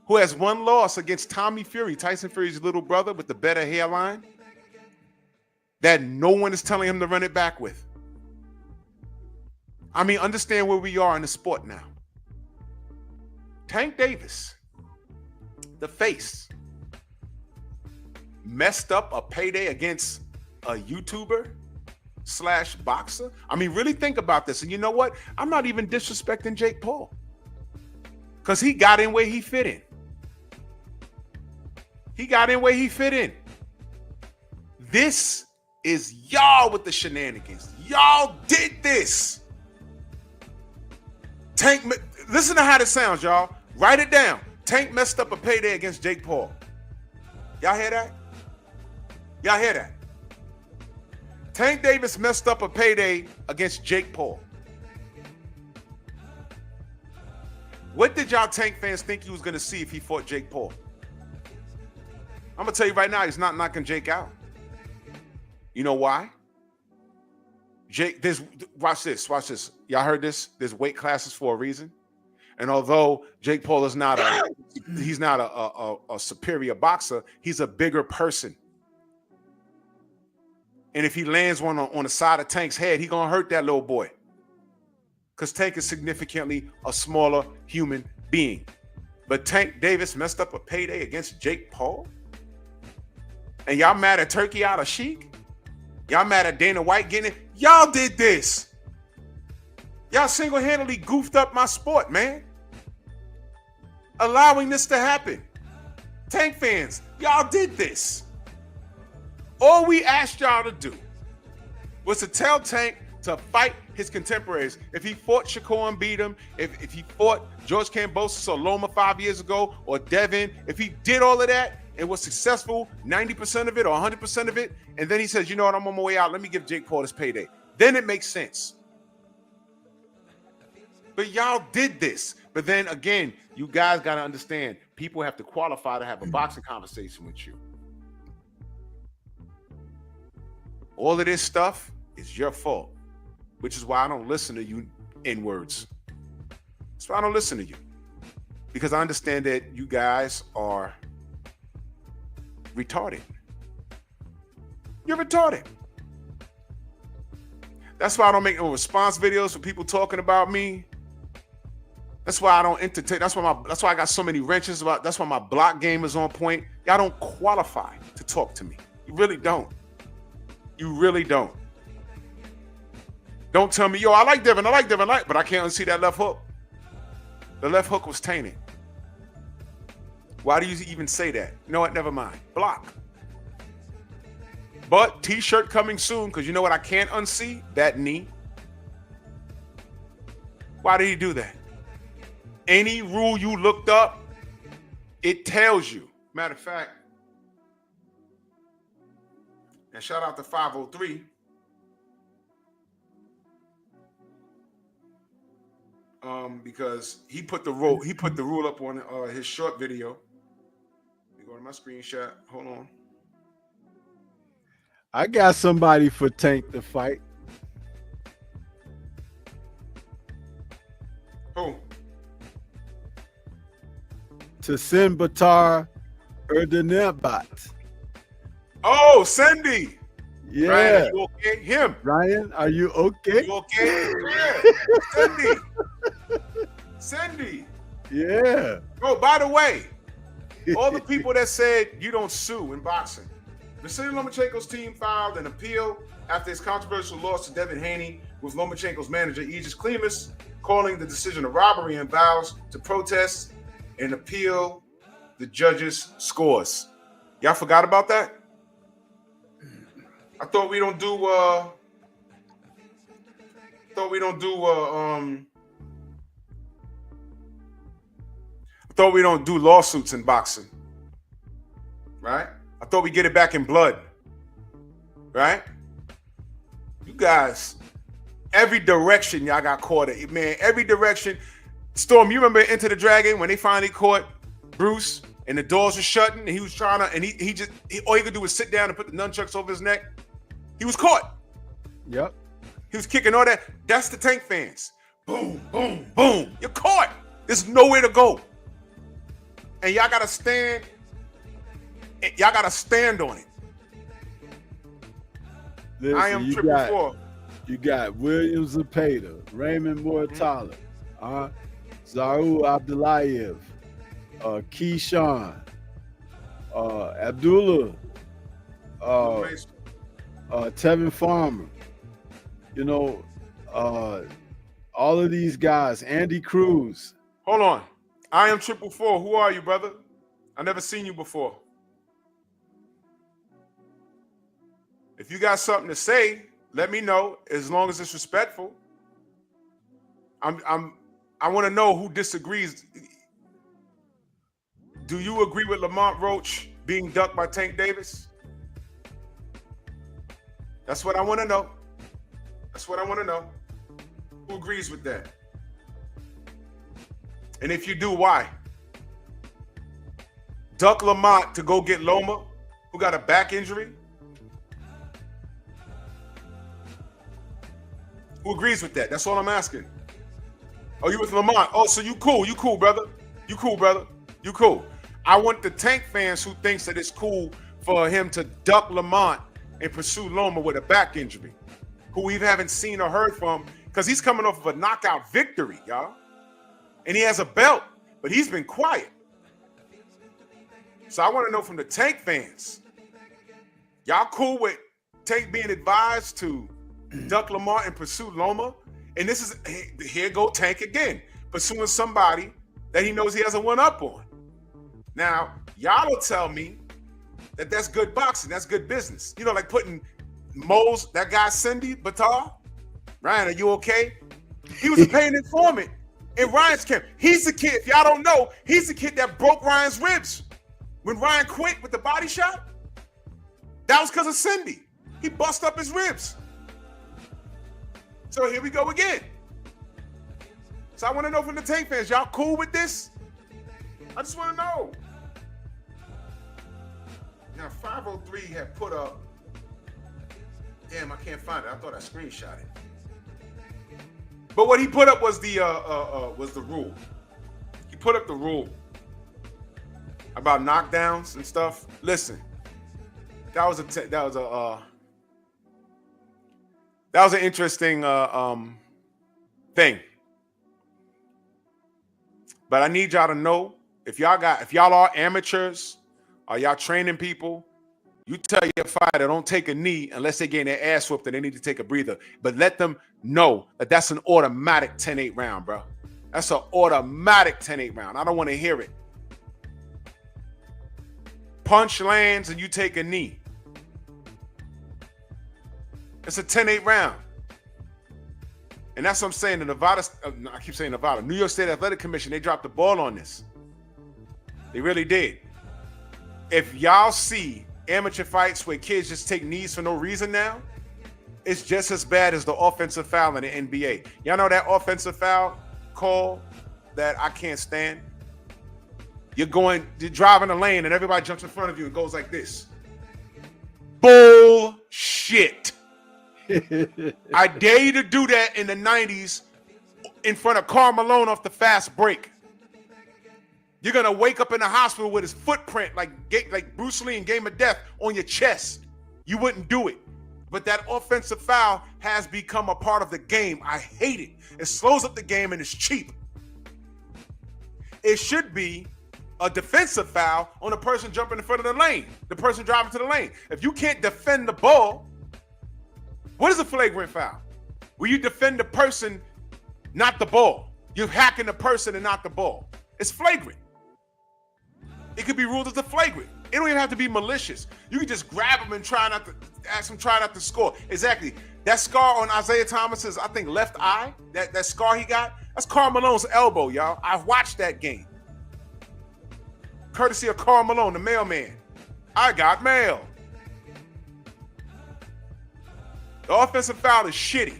who has one loss against Tommy Fury, Tyson Fury's little brother with the better hairline, that no one is telling him to run it back with. I mean, understand where we are in the sport now. Tank Davis, the face, messed up a payday against a YouTuber / boxer. I mean, really think about this. And you know what? I'm not even disrespecting Jake Paul, because he got in where he fit in. He got in where he fit in. This is y'all with the shenanigans. Y'all did this. Tank, listen to how this sounds, y'all. Write it down. Tank messed up a payday against Jake Paul. Y'all hear that? Y'all hear that? Tank Davis messed up a payday against Jake Paul. What did y'all Tank fans think he was going to see if he fought Jake Paul? I'm going to tell you right now, he's not knocking Jake out. You know why? Watch this. Y'all heard this? There's weight classes for a reason. And although Jake Paul is not a superior boxer, he's a bigger person. And if he lands one on the side of Tank's head, he's going to hurt that little boy. Because Tank is significantly a smaller human being. But Tank Davis messed up a payday against Jake Paul? And y'all mad at Turkey Alasheet? Y'all mad at Dana White getting it? Y'all did this. Y'all single-handedly goofed up my sport, man. Allowing this to happen. Tank fans, y'all did this. All we asked y'all to do was to tell Tank to fight his contemporaries. If he fought Shakur and beat him, if he fought George Kambosos or Loma 5 years ago, or Devin, if he did all of that and was successful 90% of it or 100% of it, and then he says, you know what, I'm on my way out, let me give Jake Paul this payday. Then it makes sense. But y'all did this. But then again, you guys got to understand, people have to qualify to have a boxing conversation with you. All of this stuff is your fault, which is why I don't listen to you in words. That's why I don't listen to you. Because I understand that you guys are retarded. You're retarded. That's why I don't make no response videos for people talking about me. That's why I don't entertain. That's why I got so many wrenches about. That's why my block game is on point. Y'all don't qualify to talk to me. You really don't. You really don't. Don't tell me, yo, I like Devin, but I can't unsee that left hook. The left hook was tainted. Why do you even say that? You know what? Never mind. Block. But t-shirt coming soon, because you know what I can't unsee? That knee. Why did he do that? Any rule you looked up, it tells you. Matter of fact, and shout out to 503. Because he put the rule up on his short video. Let me go to my screenshot. Hold on. I got somebody for Tank to fight. Who? To send Batar Erdenebat. Oh, Cindy. Yeah. Ryan, are you okay? Him. Ryan, are you okay? You okay? Yeah. Cindy. Cindy. Yeah. Oh, by the way, all the people that said you don't sue in boxing. Vasily Lomachenko's team filed an appeal after his controversial loss to Devin Haney, with Lomachenko's manager Aegis Klimas calling the decision a robbery and vows to protest and appeal the judges' scores. Y'all forgot about that? I thought we don't do lawsuits in boxing. Right? I thought we get it back in blood. Right? You guys, every direction y'all got caught at. Man, every direction. Storm, you remember Enter the Dragon when they finally caught Bruce and the doors were shutting and he was trying to, and all he could do was sit down and put the nunchucks over his neck. He was caught. Yep. He was kicking all that. That's the Tank fans. Boom, boom, boom. You're caught. There's nowhere to go. And y'all gotta stand. Y'all gotta stand on it. Listen, I am triple four. You got William Zepeda, Raymond Mortala, Zaru Abdullayev, Keyshawn, Abdullah, Tevin Farmer, you know, all of these guys, Andy Cruz. Hold on. I am triple four. Who are you, brother? I never seen you before. If you got something to say, let me know, as long as it's respectful. I want to know who disagrees. Do you agree with Lamont Roach being ducked by Tank Davis? That's what I want to know. That's what I want to know. Who agrees with that? And if you do, why? Duck Lamont to go get Loma, who got a back injury? Who agrees with that? That's all I'm asking. Oh, you with Lamont? Oh, so you cool. You cool, brother. You cool, brother. You cool. I want the Tank fans who thinks that it's cool for him to duck Lamont and pursue Loma with a back injury, who we haven't seen or heard from, because he's coming off of a knockout victory, y'all. And he has a belt, but he's been quiet. So I want to know from the Tank fans, y'all cool with Tank being advised to duck Lamont and pursue Loma? And this is, here go Tank again, pursuing somebody that he knows he has a one-up on. Now, y'all will tell me that that's good boxing, that's good business. You know, like putting Moles, that guy Cindy Batar. Ryan, are you okay? He was a paying informant in Ryan's camp. He's the kid, if y'all don't know, he's the kid that broke Ryan's ribs when Ryan quit with the body shot. That was because of Cindy. He bust up his ribs. So here we go again. So I want to know from the Tank fans, y'all cool with this? I just want to know. Now 503 had put up. Damn, I can't find it. I thought I screenshot it. But what he put up was the rule. He put up the rule about knockdowns and stuff. Listen, that was an interesting thing. But I need y'all to know, if y'all are amateurs, or y'all training people, you tell your fighter don't take a knee unless they getting their ass whooped and they need to take a breather. But let them know that that's an automatic 10-8 round, bro. That's an automatic 10-8 round. I don't want to hear it. Punch lands and you take a knee. It's a 10-8 round. And that's what I'm saying. The Nevada, I keep saying Nevada, New York State Athletic Commission, they dropped the ball on this. They really did. If y'all see amateur fights where kids just take knees for no reason now, it's just as bad as the offensive foul in the NBA. Y'all know that offensive foul call that I can't stand? You're driving the lane and everybody jumps in front of you and goes like this. Bullshit. I dare you to do that in the 90s in front of Karl Malone off the fast break. You're going to wake up in the hospital with his footprint like Bruce Lee in Game of Death on your chest. You wouldn't do it. But that offensive foul has become a part of the game. I hate it. It slows up the game and it's cheap. It should be a defensive foul on the person jumping in front of the lane, the person driving to the lane. If you can't defend the ball, what is a flagrant foul? Where you defend the person, not the ball. You're hacking the person and not the ball. It's flagrant. It could be ruled as a flagrant. It don't even have to be malicious. You can just grab him and try not to score. Exactly. That scar on Isaiah Thomas's, I think, left eye, that scar he got, that's Karl Malone's elbow, y'all. I've watched that game. Courtesy of Karl Malone, the mailman. I got mail. The offensive foul is shitty.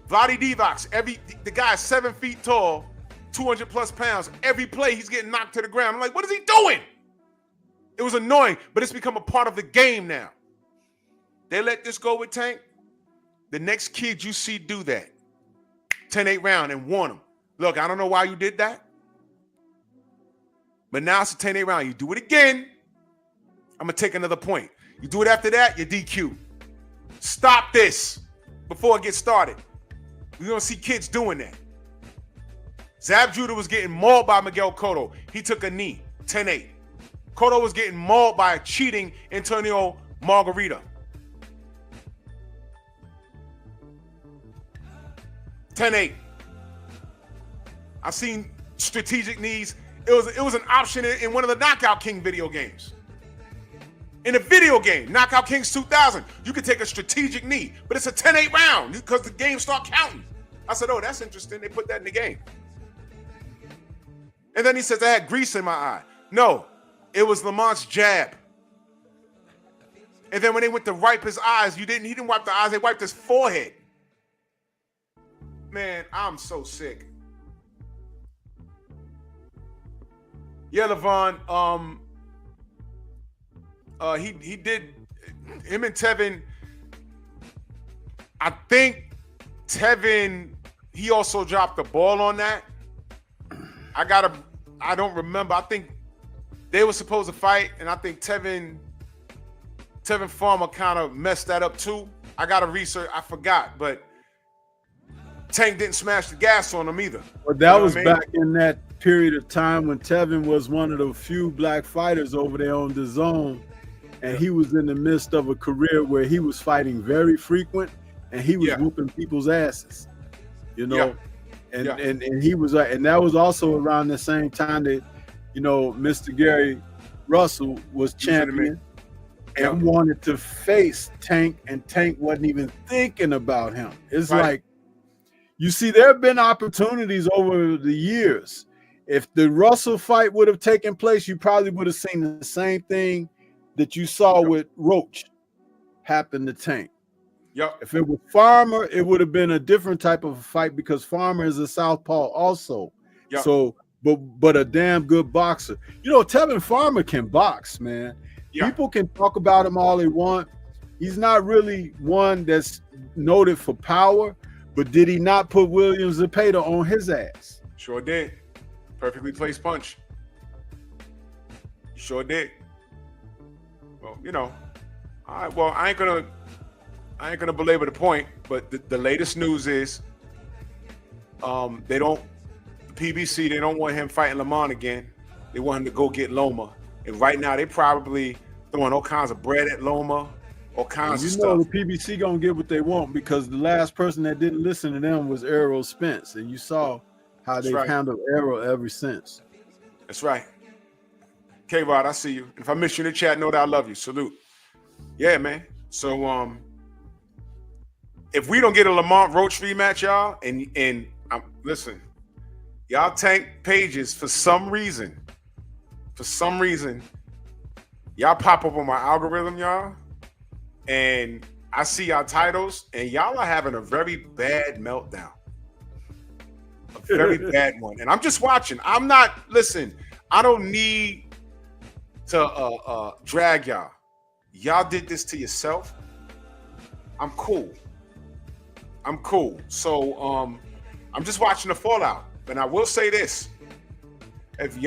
Vlade Divac, the guy is 7 feet tall, 200 plus pounds. Every play, he's getting knocked to the ground. I'm like, what is he doing? It was annoying, but it's become a part of the game now. They let this go with Tank. The next kid you see do that, 10-8 round and warn him. Look, I don't know why you did that, but now it's a 10-8 round. You do it again, I'm going to take another point. You do it after that, you're DQ. Stop this before it gets started. We're going to see kids doing that. Zab Judah was getting mauled by Miguel Cotto. He took a knee, 10-8. Cotto was getting mauled by a cheating Antonio Margarita. 10-8. I've seen strategic knees. It was an option in one of the Knockout King video games. In a video game, Knockout Kings 2000, you could take a strategic knee, but it's a 10-8 round because the game start counting. I said, oh, that's interesting. They put that in the game. And then he says, I had grease in my eye. No, it was Lamont's jab. And then when they went to wipe his eyes, he didn't wipe the eyes, they wiped his forehead. Man, I'm so sick. Yeah, Levon, he did, him and Tevin, I think Tevin, he also dropped the ball on that. I don't remember. I think they were supposed to fight, and I think Tevin Farmer kind of messed that up too. I got to research. I forgot, but Tank didn't smash the gas on him either. Well, that was back in that period of time when Tevin was one of the few black fighters over there on the zone, and he was in the midst of a career where he was fighting very frequent, and he was whooping people's asses, you know. And he was, and that was also around the same time that, you know, Mr. Gary Russell was champion and wanted to face Tank, and Tank wasn't even thinking about him. It's like, you see, there have been opportunities over the years. If the Russell fight would have taken place, you probably would have seen the same thing that you saw with Roach happen to Tank. If it was Farmer, it would have been a different type of fight because Farmer is a southpaw also. So, but a damn good boxer. You know, Tevin Farmer can box, man. People can talk about him all they want. He's not really one that's noted for power, but did he not put Williams Zepeda on his ass? Sure did. Perfectly placed punch. Sure did. Well, you know, all right, well, I ain't gonna belabor the point, but the latest news is the PBC, they don't want him fighting Lamont again. They want him to go get Loma. And right now, they probably throwing all kinds of bread at Loma, all kinds of You know stuff. the PBC gonna get what they want because the last person that didn't listen to them was Errol Spence, and you saw how That's they've right. handled Errol ever since. That's right. K-Rod, I see you. If I miss you in the chat, know that I love you. Salute. Yeah, man. So if we don't get a Lamont Roach rematch, y'all, and listen, y'all Tank pages for some reason, y'all pop up on my algorithm, y'all, and I see y'all titles, and y'all are having a very bad meltdown. A very bad one. And I'm just watching. I'm not, listen, I don't need to drag y'all. Y'all did this to yourself. I'm cool. So I'm just watching the fallout. And I will say this. If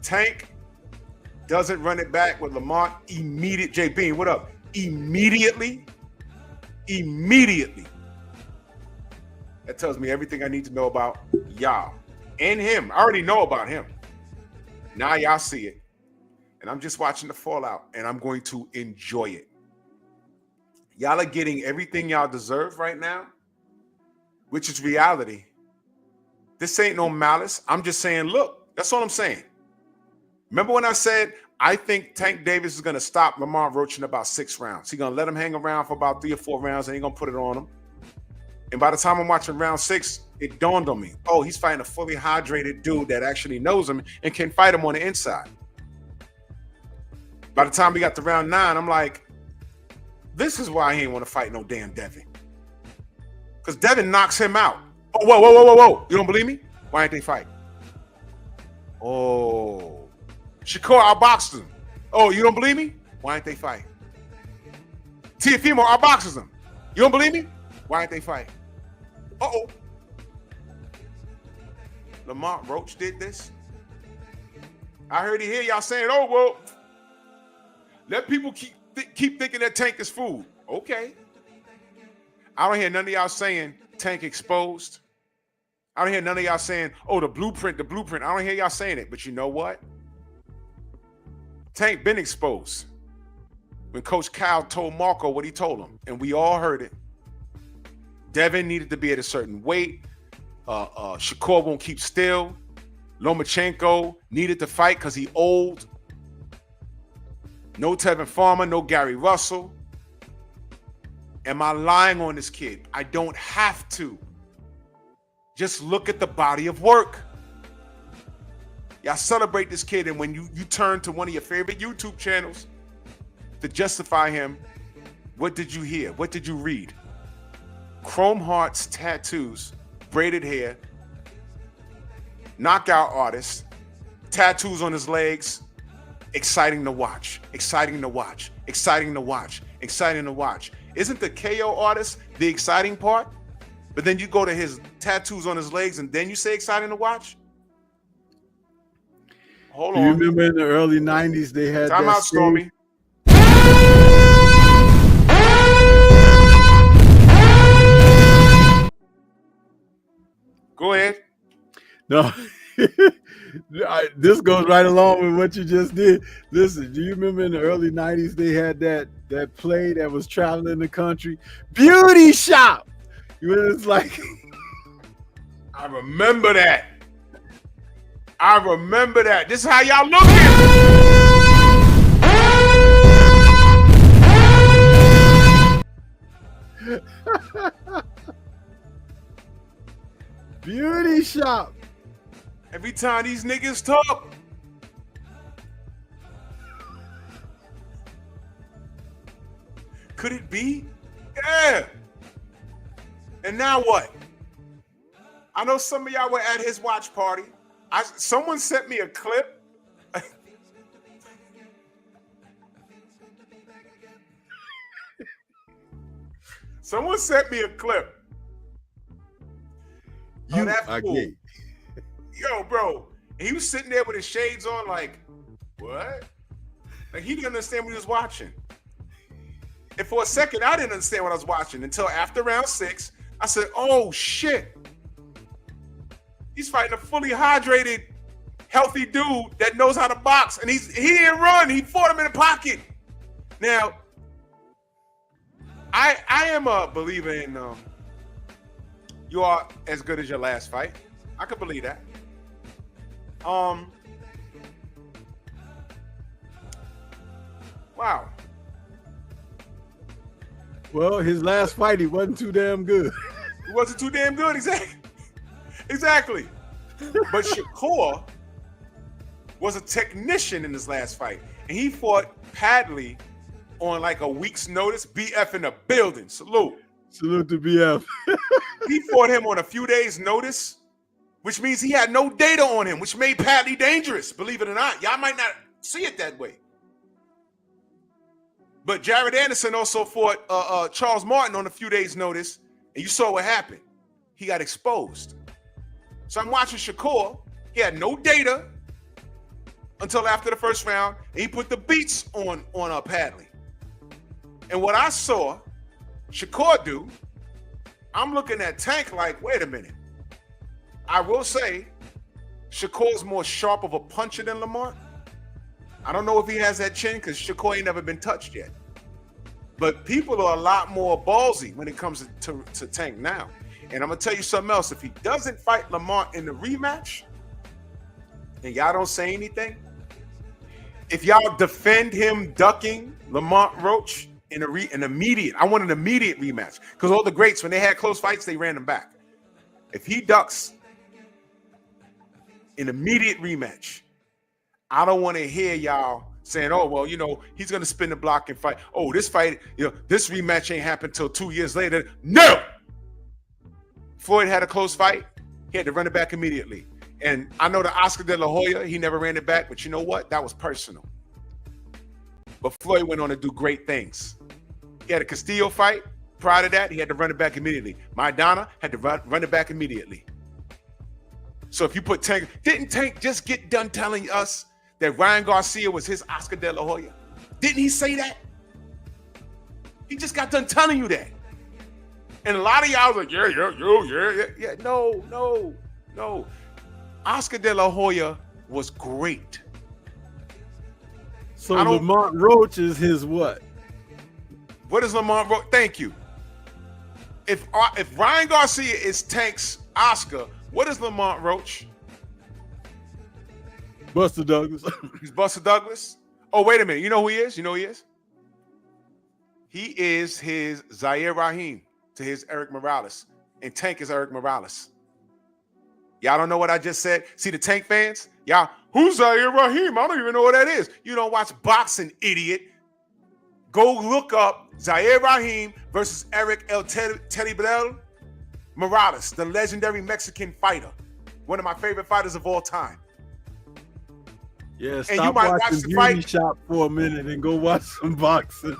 Tank doesn't run it back with Lamont immediate, J Bean, what up? Immediately. That tells me everything I need to know about y'all and him. I already know about him. Now y'all see it. And I'm just watching the fallout, and I'm going to enjoy it. Y'all are getting everything y'all deserve right now, which is reality. This ain't no malice. I'm just saying, look, that's all I'm saying. Remember when I said, I think Tank Davis is going to stop Lamont Roach in about 6 rounds. He's going to let him hang around for about 3 or 4 rounds, and he's going to put it on him. And by the time I'm watching round 6, it dawned on me, oh, he's fighting a fully hydrated dude that actually knows him and can fight him on the inside. By the time we got to round 9, I'm like, this is why he ain't want to fight no damn Devin. Because Devin knocks him out. Oh, whoa. You don't believe me? Why ain't they fight? Oh. Shakur outboxes him. Oh, you don't believe me? Why ain't they fight? Tiafimo outboxes him. You don't believe me? Why ain't they fight? Uh-oh. Lamont Roach did this? I heard he hear y'all saying, oh, well, let people keep thinking that Tank is food. Okay. I don't hear none of y'all saying Tank exposed. I don't hear none of y'all saying, oh, the blueprint. I don't hear y'all saying it. But you know what? Tank been exposed. When Coach Kyle told Marco what he told him, and we all heard it. Devin needed to be at a certain weight. Shakur won't keep still. Lomachenko needed to fight because he old. No Tevin Farmer, no Gary Russell. Am I lying on this kid? I don't have to. Just look at the body of work. Y'all celebrate this kid, and when you turn to one of your favorite YouTube channels to justify him, what did you hear? What did you read? Chrome hearts, tattoos, braided hair, knockout artist, tattoos on his legs, exciting to watch. Isn't the KO artist the exciting part? But then you go to his tattoos on his legs and then you say exciting to watch? Hold on. You remember in the early 90s they had Time out, Stormy. Go ahead. No, this goes right along with what you just did. Listen, do you remember in the early 90s they had that play that was traveling the country? Beauty Shop! It's like... I remember that. This is how y'all looking. Beauty Shop. Every time these niggas talk. Could it be? Yeah. And now what? I know some of y'all were at his watch party. Someone sent me a clip. Someone sent me a clip. Yo, bro. He was sitting there with his shades on like, what? Like he didn't understand what he was watching. And for a second, I didn't understand what I was watching until after round 6, I said, oh shit. He's fighting a fully hydrated, healthy dude that knows how to box. And he didn't run. He fought him in the pocket. Now, I am a believer in you are as good as your last fight. I could believe that. Wow. Well, his last fight, he wasn't too damn good. He wasn't too damn good, exactly. But Shakur was a technician in his last fight, and he fought Padley on like a week's notice. BF in the building. Salute to BF. He fought him on a few days' notice, which means he had no data on him, which made Padley dangerous. Believe it or not, y'all might not see it that way. But Jared Anderson also fought Charles Martin on a few days' notice, and you saw what happened. He got exposed. So I'm watching Shakur. He had no data until after the first round, and he put the beats on Padley. And what I saw Shakur do, I'm looking at Tank like, wait a minute. I will say, Shakur's more sharp of a puncher than Lamont. I don't know if he has that chin because Shakur ain't never been touched yet. But people are a lot more ballsy when it comes to Tank now. And I'm going to tell you something else. If he doesn't fight Lamont in the rematch, and y'all don't say anything, if y'all defend him ducking Lamont Roach in an immediate, I want an immediate rematch. Because all the greats, when they had close fights, they ran them back. If he ducks an immediate rematch, I don't want to hear y'all saying, oh, well, he's going to spin the block and fight. Oh, this fight, this rematch ain't happened until 2 years later. No! Floyd had a close fight. He had to run it back immediately. And I know the Oscar De La Hoya, he never ran it back, but you know what? That was personal. But Floyd went on to do great things. He had a Castillo fight. Prior to that, he had to run it back immediately. Maidana had to run it back immediately. So if you put Tank, didn't Tank just get done telling us that Ryan Garcia was his Oscar De La Hoya? Didn't he say that? He just got done telling you that. And a lot of y'all was like, yeah. No. Oscar De La Hoya was great. So Lamont Roach is his what? What is Lamont Roach? Thank you. If Ryan Garcia is Tank's Oscar, what is Lamont Roach? Buster Douglas. He's Buster Douglas. Oh, wait a minute. You know who he is? He is his Zaire Rahim to his Eric Morales. And Tank is Eric Morales. Y'all don't know what I just said? See the Tank fans? Y'all, who's Zaire Rahim? I don't even know what that is. You don't watch boxing, idiot. Go look up Zaire Rahim versus Eric El Terrible Morales, the legendary Mexican fighter. One of my favorite fighters of all time. Yeah, stop watching Beauty Shop for a minute and go watch some boxing.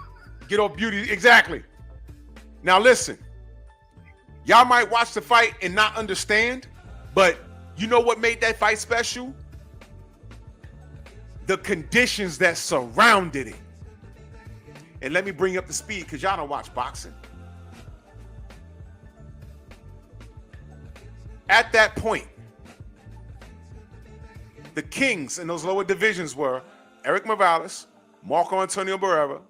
Get off Beauty, exactly. Now listen, y'all might watch the fight and not understand, but you know what made that fight special? The conditions that surrounded it. And let me bring you up to speed because y'all don't watch boxing. At that point, the kings in those lower divisions were Eric Morales, Marco Antonio Barrera,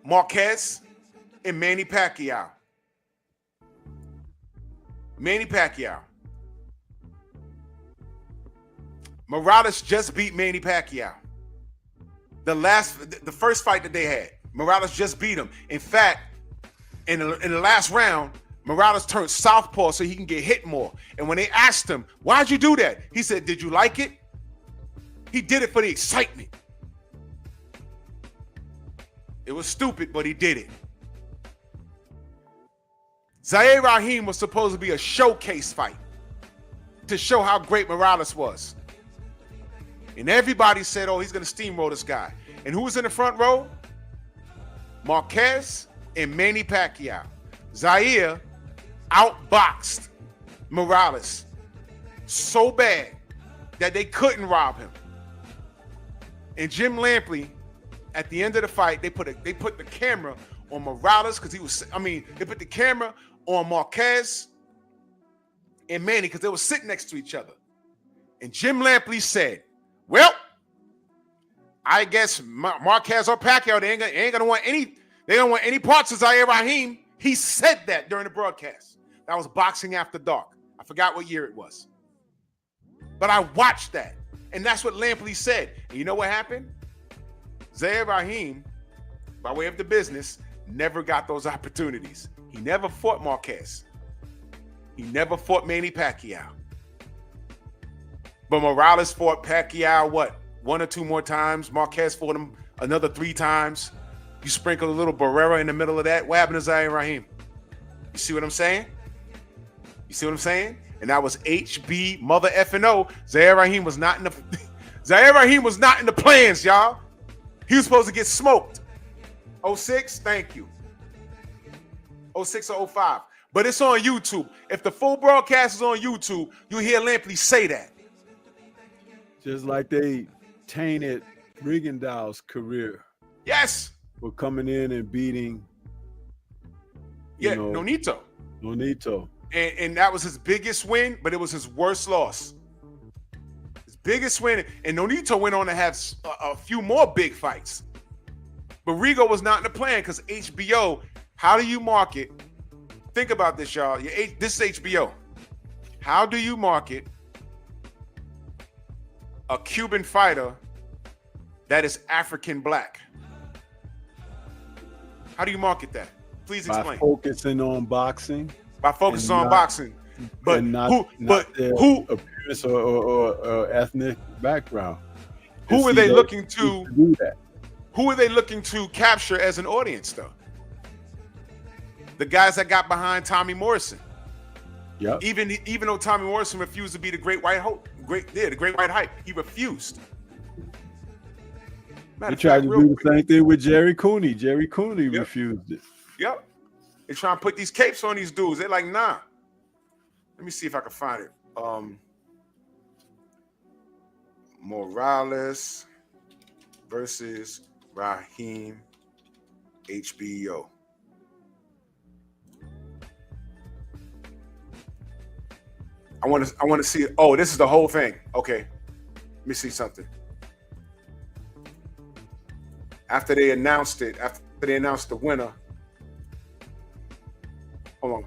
Marquez, and Manny Pacquiao. Morales just beat Manny Pacquiao. The first fight that they had, Morales just beat him. In fact, in the last round, Morales turned southpaw so he can get hit more. And when they asked him, why'd you do that? He said, did you like it? He did it for the excitement. It was stupid, but he did it. Zaire Rahim was supposed to be a showcase fight to show how great Morales was. And everybody said, oh, he's going to steamroll this guy. And who was in the front row? Marquez and Manny Pacquiao. Zaire outboxed Morales so bad that they couldn't rob him. And Jim Lampley, at the end of the fight, they put the camera on Morales because they put the camera on Marquez and Manny because they were sitting next to each other. And Jim Lampley said, well, I guess Marquez or Pacquiao, they ain't gonna want any parts of Zaire Rahim. He said that during the broadcast. That was Boxing After Dark. I forgot what year it was. But I watched that. And that's what Lampley said. And you know what happened? Zaire Rahim, by way of the business, never got those opportunities. He never fought Marquez. He never fought Manny Pacquiao. But Morales fought Pacquiao, what, 1 or 2 more times? Marquez fought him another 3 times. You sprinkle a little Barrera in the middle of that. What happened to Zaire Rahim? You see what I'm saying? You see what I'm saying? And that was HB mother F&O. Zaire Rahim was not in the plans, y'all. He was supposed to get smoked. 06, thank you. 06 or 05. But it's on YouTube. If the full broadcast is on YouTube, you'll hear Lampley say that. Just like they tainted Rigondeaux's career. Yes. For coming in and beating. Nonito. Nonito. And that was his biggest win, but it was his worst loss. His biggest win. And Nonito went on to have a few more big fights. But Rigo was not in the plan because HBO, how do you market? Think about this, y'all. This is HBO. How do you market a Cuban fighter that is African black? How do you market that? Please explain. By focusing on boxing. By focusing on boxing. But not their appearance or ethnic background. Who are they looking to do that? Who are they looking to capture as an audience, though? The guys that got behind Tommy Morrison. Yeah. Even though Tommy Morrison refused to be the great white hope, the great white hype, he refused. They tried to do the same thing with Jerry Cooney. Jerry Cooney refused it. Yep. They trying to put these capes on these dudes. They're like, nah. Let me see if I can find it. Morales versus Rahim HBO. I want to see it. Oh, this is the whole thing. Okay. Let me see something. After they announced the winner. Hold on.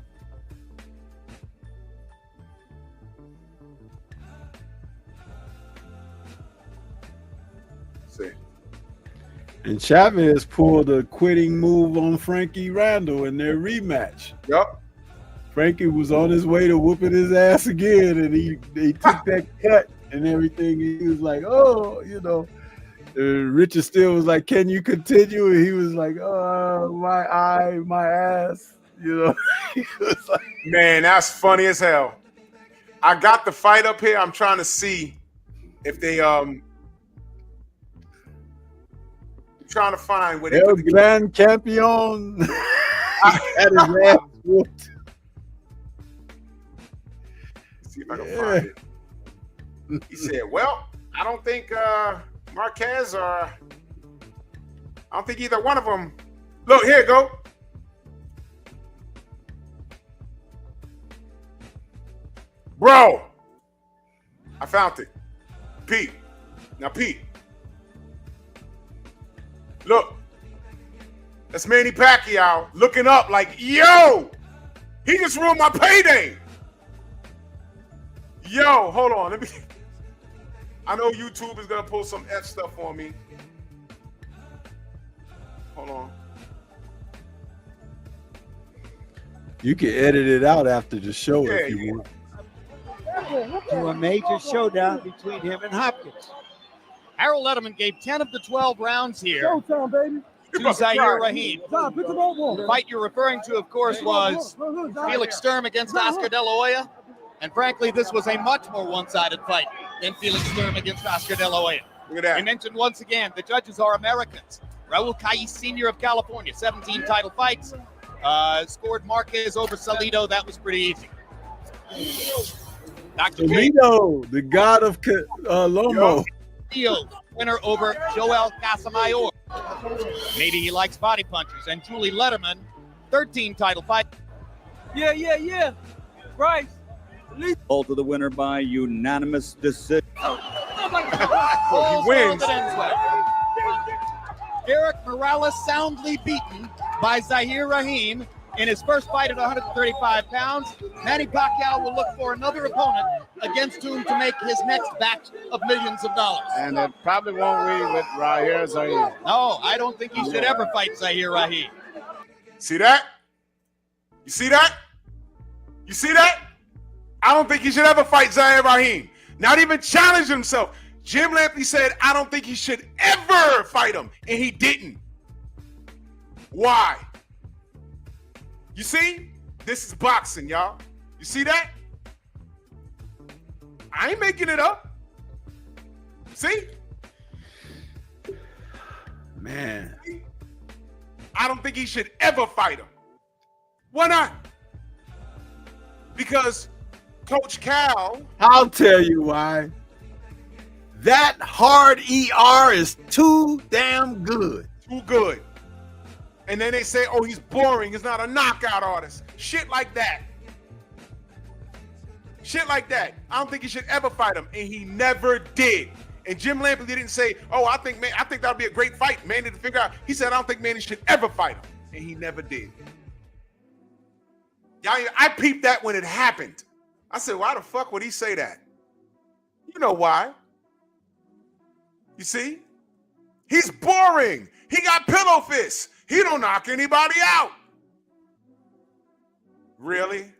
Let's see. And Chavez pulled a quitting move on Frankie Randall in their rematch. Yep. Frankie was on his way to whooping his ass again, and he took that cut and everything. He was like, oh, Richard Steele was like, can you continue? And he was like, oh, my eye, my ass, He was like, man, that's funny as hell. I got the fight up here. I'm trying to see if they trying to find where they El Gran Campeon had his ass whooped. See if I can find it. He said, well, I don't think Marquez or I don't think either one of them. Look, here you go. Bro, I found it. Pete. Now, Pete. Look. That's Manny Pacquiao looking up like, yo, he just ruined my payday. Yo, hold on. Let me. I know YouTube is going to pull some F stuff on me. Hold on. You can edit it out after the show if you want. To a major showdown between him and Hopkins. Harold Letterman gave 10 of the 12 rounds here Showtime, baby. to Zaire Rahim. The fight you're referring to, of course, was Felix Sturm against Oscar De La Hoya. And frankly, this was a much more one-sided fight than Felix Sturm against Oscar De La Hoya. Look at that. We mentioned once again, the judges are Americans. Raul Cais Sr. of California, 17 title fights. Scored Marquez over Salido. That was pretty easy. Salido, the god of Lomo. Diaz, winner over Joel Casamayor. Maybe he likes body punchers. And Julie Letterman, 13 title fight. Yeah. Bryce. All to the winner by unanimous decision. He wins. Eric Morales soundly beaten by Zahir Rahim in his first fight at 135 pounds. Manny Pacquiao will look for another opponent against whom to make his next batch of millions of dollars. And it probably won't be with Zahir. No, I don't think he should ever fight Zahir Rahim. See that? You see that? You see that? I don't think he should ever fight Zahir Rahim. Not even challenge himself. Jim Lampley said, I don't think he should ever fight him. And he didn't. Why? You see? This is boxing, y'all. You see that? I ain't making it up. See? Man. I don't think he should ever fight him. Why not? Because Coach Cal... I'll tell you why. That hard ER is too damn good. Too good. And then they say, oh, he's boring. He's not a knockout artist. Shit like that. Shit like that. I don't think he should ever fight him. And he never did. And Jim Lampley didn't say, oh, I think that'll be a great fight. Manny to figure out. He said, I don't think Manny should ever fight him. And he never did. Y'all, I peeped that when it happened. I said, why the fuck would he say that? You know why. You see? He's boring. He got pillow fists. He don't knock anybody out. Really?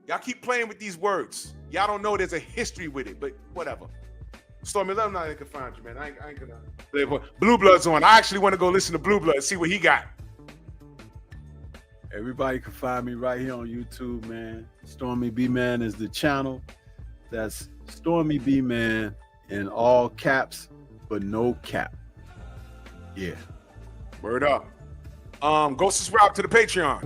Y'all keep playing with these words. Y'all don't know there's a history with it, but whatever. Stormy, let him know they can find you, man. I ain't gonna. Blue Blood's on. I actually want to go listen to Blue Blood, see what he got. Everybody can find me right here on YouTube, man. Stormy B-Man is the channel. That's Stormy B-Man in all caps, but no cap. Yeah. Word up. Go subscribe to the Patreon.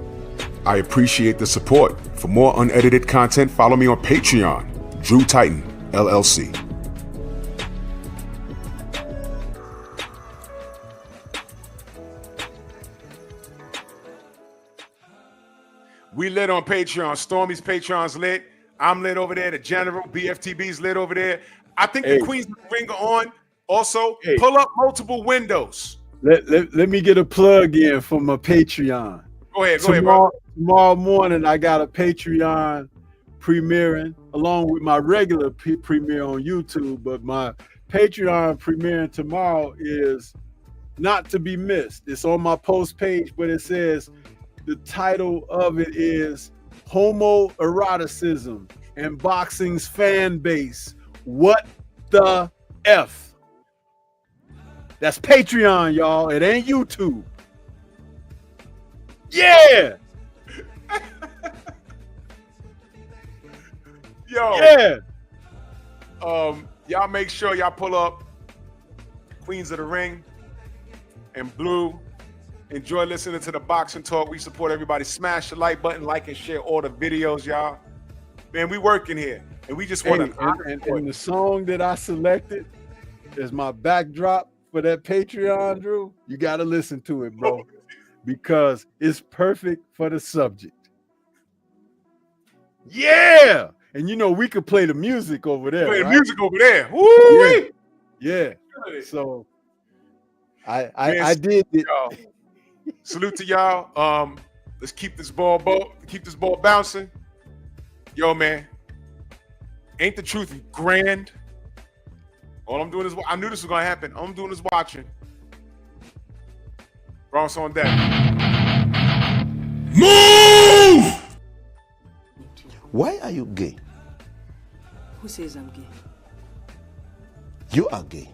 I appreciate the support. For more unedited content, follow me on Patreon, Drew Titan, LLC. We lit on Patreon. Stormy's Patreon's lit. I'm lit over there. The General, BFTB's lit over there. I think the Queens of the Ring are on. Also, pull up multiple windows. Let me get a plug in for my Patreon. Go ahead, bro. Tomorrow morning, I got a Patreon premiering along with my regular premiere on YouTube. But my Patreon premiering tomorrow is not to be missed. It's on my post page, but it says the title of it is Homoeroticism and Boxing's Fan Base. What the F? That's Patreon, y'all. It ain't YouTube. Yeah. Yo. Yeah. Y'all make sure y'all pull up Queens of the Ring and Blue. Enjoy listening to the Boxing Talk. We support everybody. Smash the like button, like and share all the videos, y'all. Man, we working here. And we just want to... And the song that I selected is my backdrop for that Patreon, Drew. You got to listen to it, bro, because it's perfect for the subject. Yeah. And you know, we could play the music over there. Play the music over there. Woo! Yeah. So I did it. Salute to y'all. Let's keep this ball bouncing. Yo, man. Ain't the truth grand? All I'm doing is, I knew this was gonna happen. All I'm doing is watching. Bronx on deck. Move! Why are you gay? Who says I'm gay? You are gay.